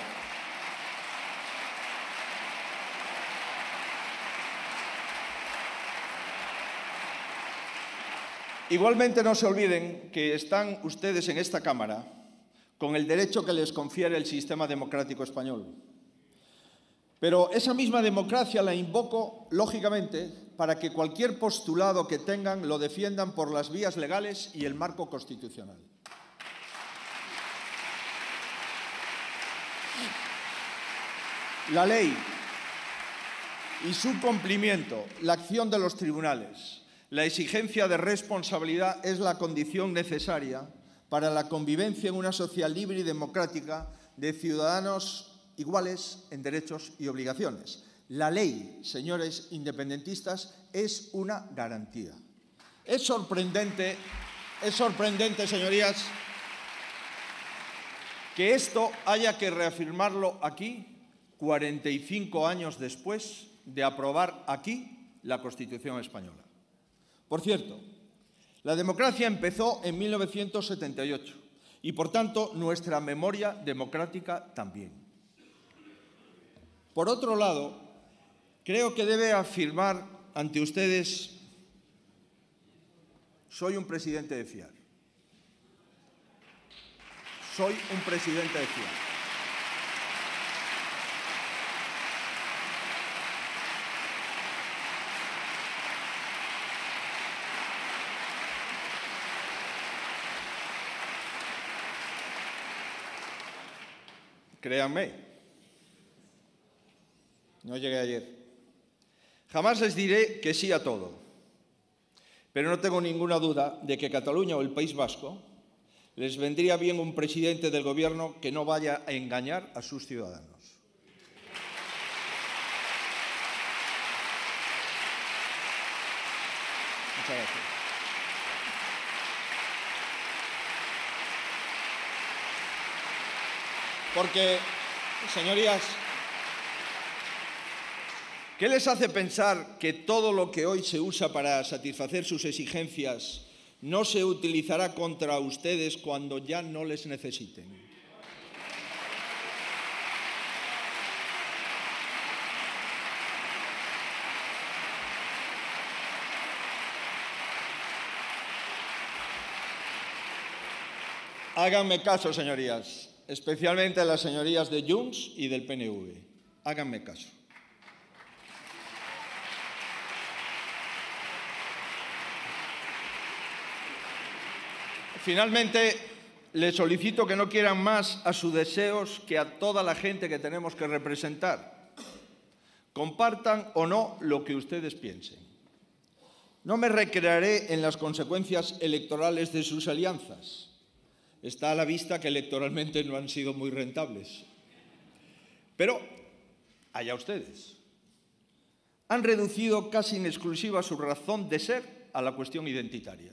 Igualmente no se olviden que están ustedes en esta Cámara con el derecho que les confiere el sistema democrático español. Pero esa misma democracia la invoco, lógicamente, para que cualquier postulado que tengan lo defiendan por las vías legales y el marco constitucional. La ley y su cumplimiento, la acción de los tribunales, la exigencia de responsabilidad es la condición necesaria para la convivencia en una sociedad libre y democrática de ciudadanos iguales en derechos y obligaciones. La ley, señores independentistas, es una garantía. Es sorprendente, señorías, que esto haya que reafirmarlo aquí 45 años después de aprobar aquí la Constitución española. Por cierto, la democracia empezó en 1978 y, por tanto, nuestra memoria democrática también. Por otro lado, creo que debe afirmar ante ustedes: soy un presidente de fiar. Soy un presidente de fiar. Créanme, no llegué ayer. Jamás les diré que sí a todo, pero no tengo ninguna duda de que Cataluña o el País Vasco les vendría bien un presidente del Gobierno que no vaya a engañar a sus ciudadanos. Muchas gracias. Porque, señorías, ¿qué les hace pensar que todo lo que hoy se usa para satisfacer sus exigencias no se utilizará contra ustedes cuando ya no les necesiten? Háganme caso, señorías, especialmente las señorías de Junts y del PNV. Háganme caso. Finalmente, les solicito que no quieran más a sus deseos que a toda la gente que tenemos que representar. Compartan o no lo que ustedes piensen. No me recrearé en las consecuencias electorales de sus alianzas. Está a la vista que electoralmente no han sido muy rentables. Pero allá ustedes. Han reducido casi en exclusiva su razón de ser a la cuestión identitaria.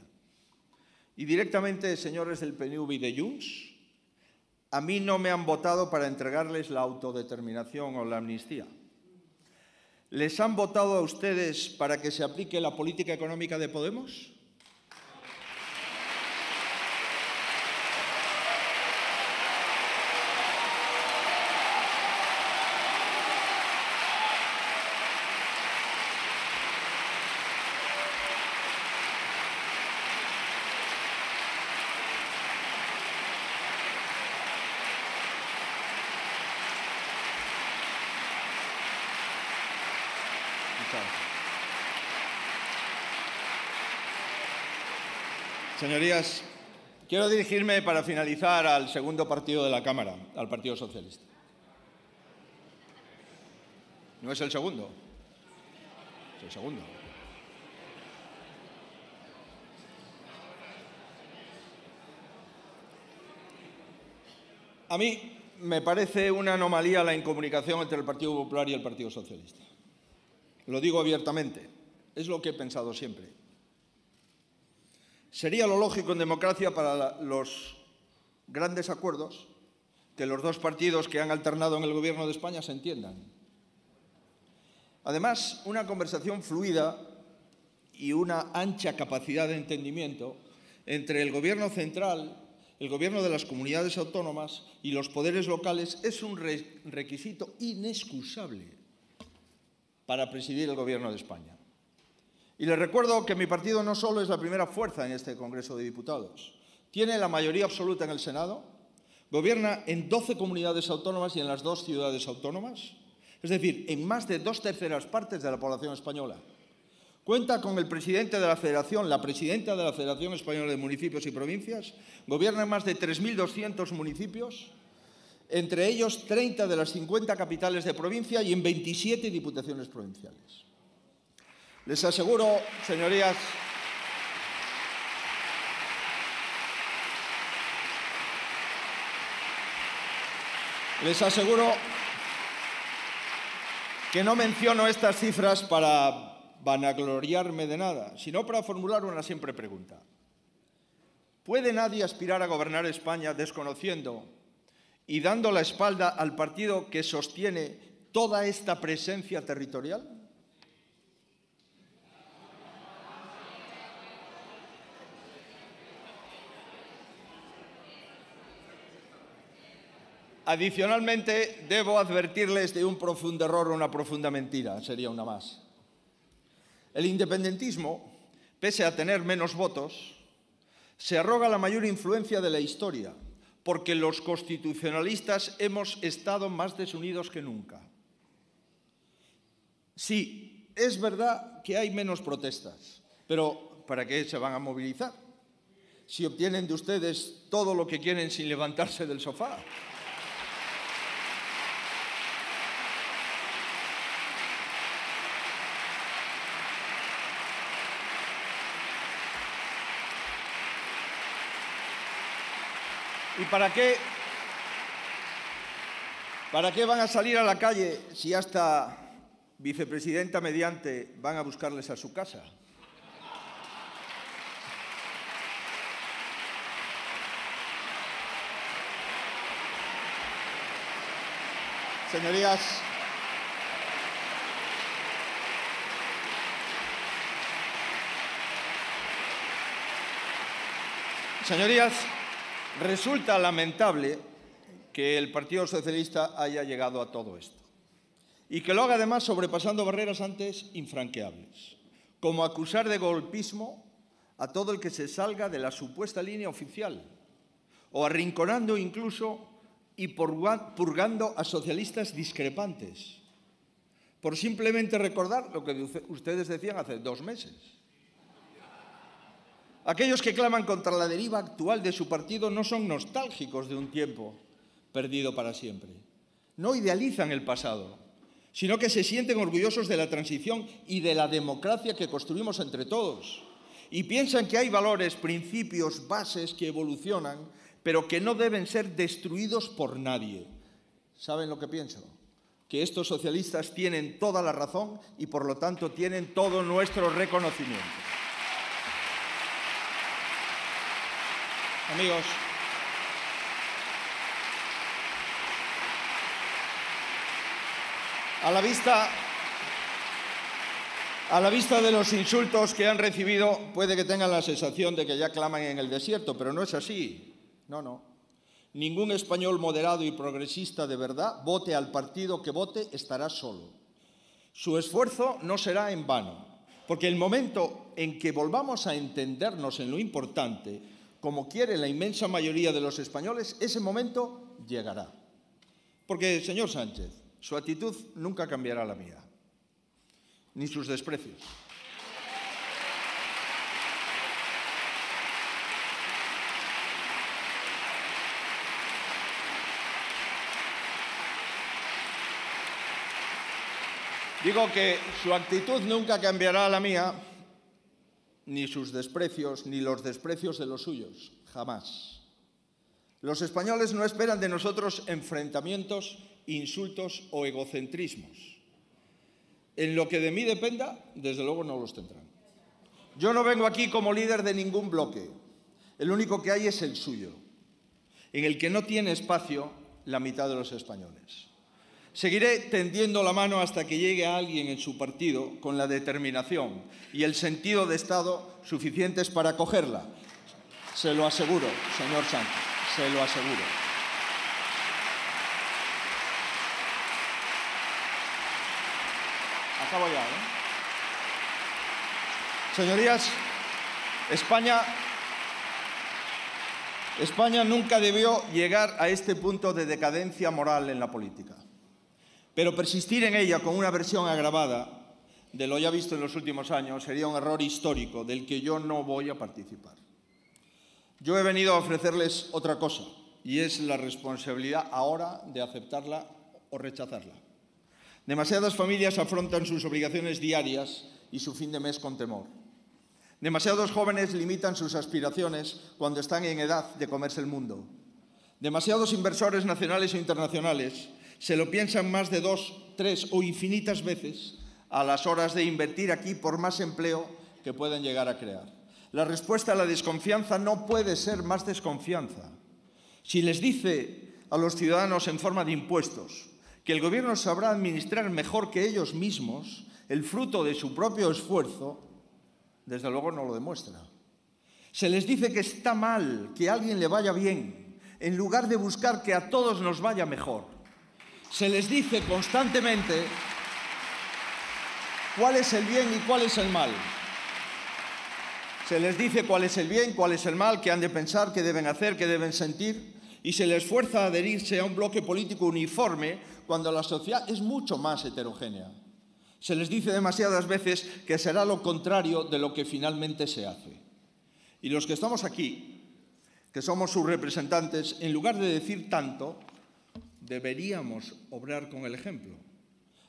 Y directamente, señores del PNV y de Junts, a mí no me han votado para entregarles la autodeterminación o la amnistía. ¿Les han votado a ustedes para que se aplique la política económica de Podemos? Señorías, quiero dirigirme para finalizar al segundo partido de la Cámara, al Partido Socialista. No es el segundo, es el segundo. A mí me parece una anomalía la incomunicación entre el Partido Popular y el Partido Socialista. Lo digo abiertamente. Es lo que he pensado siempre. Sería lo lógico en democracia para los grandes acuerdos que los dos partidos que han alternado en el Gobierno de España se entiendan. Además, una conversación fluida y una ancha capacidad de entendimiento entre el Gobierno central, el Gobierno de las comunidades autónomas y los poderes locales es un requisito inexcusable para presidir el Gobierno de España. Y les recuerdo que mi partido no solo es la primera fuerza en este Congreso de Diputados, tiene la mayoría absoluta en el Senado, gobierna en 12 comunidades autónomas y en las 2 ciudades autónomas, es decir, en más de 2/3 partes de la población española. Cuenta con el presidente de la Federación, la presidenta de la Federación Española de Municipios y Provincias, gobierna en más de 3.200 municipios, entre ellos 30 de las 50 capitales de provincia y en 27 diputaciones provinciales. Les aseguro, señorías, que no menciono estas cifras para vanagloriarme de nada, sino para formular una simple pregunta. ¿Puede nadie aspirar a gobernar España desconociendo y dando la espalda al partido que sostiene toda esta presencia territorial? Adicionalmente, debo advertirles de un profundo error o una profunda mentira, sería una más. El independentismo, pese a tener menos votos, se arroga la mayor influencia de la historia, porque los constitucionalistas hemos estado más desunidos que nunca. Sí, es verdad que hay menos protestas, pero ¿para qué se van a movilizar? Si obtienen de ustedes todo lo que quieren sin levantarse del sofá. ¿Y para qué van a salir a la calle si hasta vicepresidenta mediante van a buscarles a su casa? Señorías, resulta lamentable que el Partido Socialista haya llegado a todo esto y que lo haga además sobrepasando barreras antes infranqueables, como acusar de golpismo a todo el que se salga de la supuesta línea oficial o arrinconando incluso y purgando a socialistas discrepantes por simplemente recordar lo que ustedes decían hace 2 meses. Aquellos que claman contra la deriva actual de su partido no son nostálgicos de un tiempo perdido para siempre. No idealizan el pasado, sino que se sienten orgullosos de la transición y de la democracia que construimos entre todos. Y piensan que hay valores, principios, bases que evolucionan, pero que no deben ser destruidos por nadie. ¿Saben lo que pienso? Que estos socialistas tienen toda la razón y, por lo tanto, tienen todo nuestro reconocimiento. Amigos, a la vista de los insultos que han recibido, puede que tengan la sensación de que ya claman en el desierto, pero no es así. No. Ningún español moderado y progresista de verdad, vote al partido que vote, estará solo. Su esfuerzo no será en vano, porque el momento en que volvamos a entendernos en lo importante, como quiere la inmensa mayoría de los españoles, ese momento llegará. Porque, señor Sánchez, su actitud nunca cambiará la mía, ni sus desprecios. Digo que su actitud nunca cambiará la mía, ni sus desprecios, ni los desprecios de los suyos, jamás. Los españoles no esperan de nosotros enfrentamientos, insultos o egocentrismos. en lo que de mí dependa, desde luego no los tendrán. Yo no vengo aquí como líder de ningún bloque. El único que hay es el suyo, en el que no tiene espacio la mitad de los españoles. Seguiré tendiendo la mano hasta que llegue a alguien en su partido con la determinación y el sentido de Estado suficientes para acogerla. Se lo aseguro, señor Sánchez, se lo aseguro. Acabo ya, Señorías, España nunca debió llegar a este punto de decadencia moral en la política. Pero persistir en ella con una versión agravada de lo ya visto en los últimos años sería un error histórico del que yo no voy a participar. Yo he venido a ofrecerles otra cosa, y es la responsabilidad ahora de aceptarla o rechazarla. Demasiadas familias afrontan sus obligaciones diarias y su fin de mes con temor. Demasiados jóvenes limitan sus aspiraciones cuando están en edad de comerse el mundo. Demasiados inversores nacionales o internacionales se lo piensan más de 2, 3 o infinitas veces a las horas de invertir aquí por más empleo que puedan llegar a crear. La respuesta a la desconfianza no puede ser más desconfianza. Si les dice a los ciudadanos en forma de impuestos que el gobierno sabrá administrar mejor que ellos mismos el fruto de su propio esfuerzo, desde luego no lo demuestra. Se les dice que está mal que a alguien le vaya bien, en lugar de buscar que a todos nos vaya mejor. Se les dice constantemente cuál es el bien y cuál es el mal. Se les dice cuál es el bien, cuál es el mal, qué han de pensar, qué deben hacer, qué deben sentir, y se les fuerza a adherirse a un bloque político uniforme cuando la sociedad es mucho más heterogénea. Se les dice demasiadas veces que será lo contrario de lo que finalmente se hace. Y los que estamos aquí, que somos sus representantes, en lugar de decir tanto, deberíamos obrar con el ejemplo.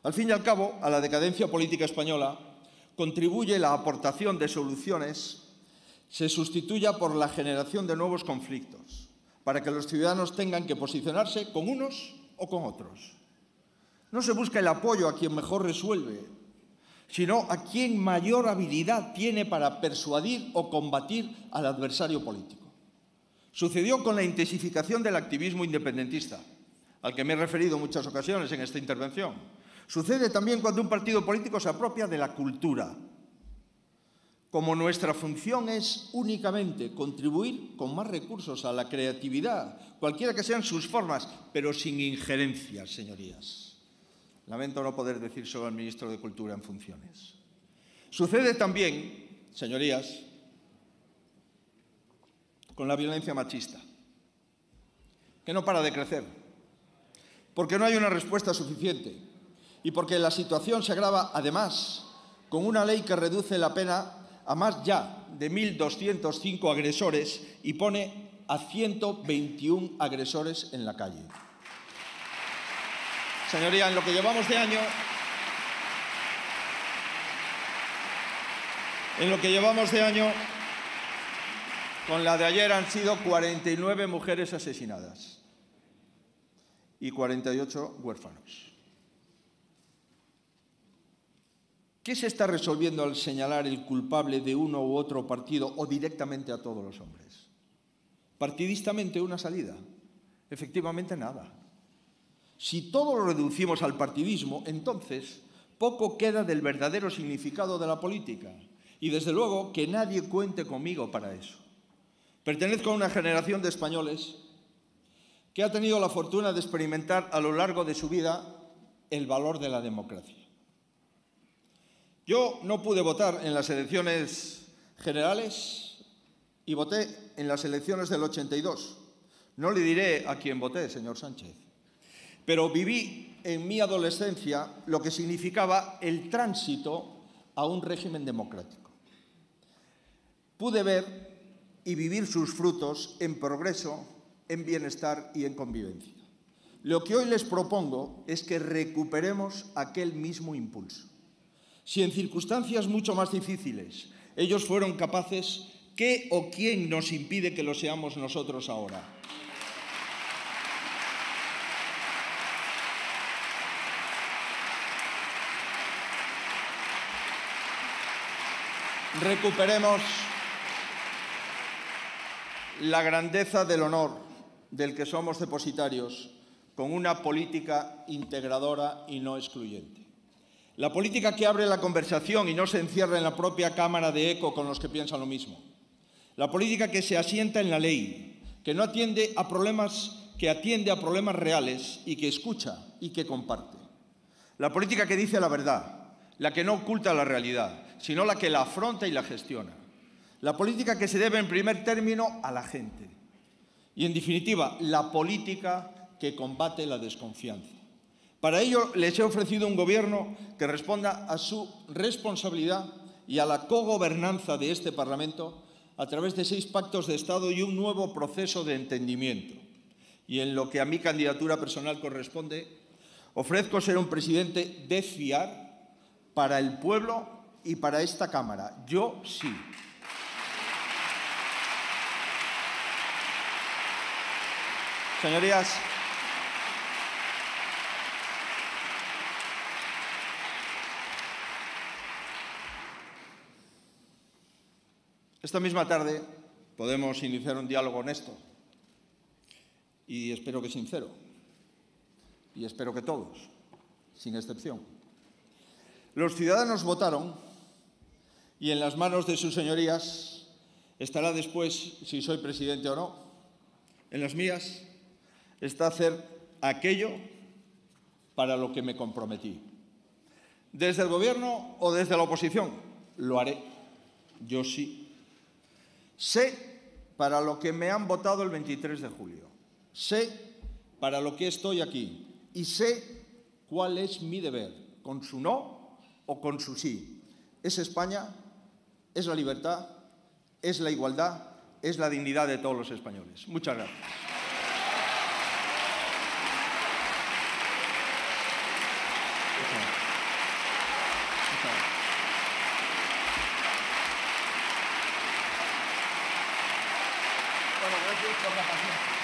Al fin y al cabo, a la decadencia política española contribuye la aportación de soluciones, se sustituya por la generación de nuevos conflictos, para que los ciudadanos tengan que posicionarse con unos o con otros. No se busca el apoyo a quien mejor resuelve, sino a quien mayor habilidad tiene para persuadir o combatir al adversario político. Sucedió con la intensificación del activismo independentista, al que me he referido en muchas ocasiones en esta intervención. Sucede también cuando un partido político se apropia de la cultura. Como nuestra función es únicamente contribuir con más recursos a la creatividad, cualquiera que sean sus formas, pero sin injerencias, señorías. Lamento no poder decírselo al ministro de Cultura en funciones. Sucede también, señorías, con la violencia machista, que no para de crecer, porque no hay una respuesta suficiente y porque la situación se agrava, además, con una ley que reduce la pena a más ya de 1.205 agresores y pone a 121 agresores en la calle. Señoría, en lo que llevamos de año, con la de ayer han sido 49 mujeres asesinadas y 48 huérfanos. ¿Qué se está resolviendo al señalar el culpable de uno u otro partido o directamente a todos los hombres? Partidistamente una salida. Efectivamente nada. Si todo lo reducimos al partidismo, entonces poco queda del verdadero significado de la política. Y desde luego que nadie cuente conmigo para eso. Pertenezco a una generación de españoles que ha tenido la fortuna de experimentar a lo largo de su vida el valor de la democracia. Yo no pude votar en las elecciones generales y voté en las elecciones del 82. No le diré a quién voté, señor Sánchez, pero viví en mi adolescencia lo que significaba el tránsito a un régimen democrático. Pude ver y vivir sus frutos en progreso, en bienestar y en convivencia. Lo que hoy les propongo es que recuperemos aquel mismo impulso. Si en circunstancias mucho más difíciles ellos fueron capaces, ¿qué o quién nos impide que lo seamos nosotros ahora? recuperemos la grandeza del honor del que somos depositarios con una política integradora y no excluyente. La política que abre la conversación y no se encierra en la propia cámara de eco con los que piensan lo mismo. La política que se asienta en la ley, que no atiende a problemas, que atiende a problemas reales y que escucha y que comparte. La política que dice la verdad, la que no oculta la realidad, sino la que la afronta y la gestiona. La política que se debe en primer término a la gente. Y en definitiva, la política que combate la desconfianza. Para ello les he ofrecido un gobierno que responda a su responsabilidad y a la cogobernanza de este Parlamento a través de 6 pactos de Estado y un nuevo proceso de entendimiento. Y en lo que a mi candidatura personal corresponde, ofrezco ser un presidente de fiar para el pueblo y para esta Cámara. Yo sí. Señorías, esta misma tarde podemos iniciar un diálogo honesto y espero que sincero, y espero que todos, sin excepción. Los ciudadanos votaron y en las manos de sus señorías estará después si soy presidente o no. En las mías está hacer aquello para lo que me comprometí. Desde el Gobierno o desde la oposición, lo haré. Yo sí. Sé para lo que me han votado el 23 de julio. Sé para lo que estoy aquí. Y sé cuál es mi deber, con su no o con su sí. Es España, es la libertad, es la igualdad, es la dignidad de todos los españoles. Muchas gracias. Bueno, gracias por la paciencia.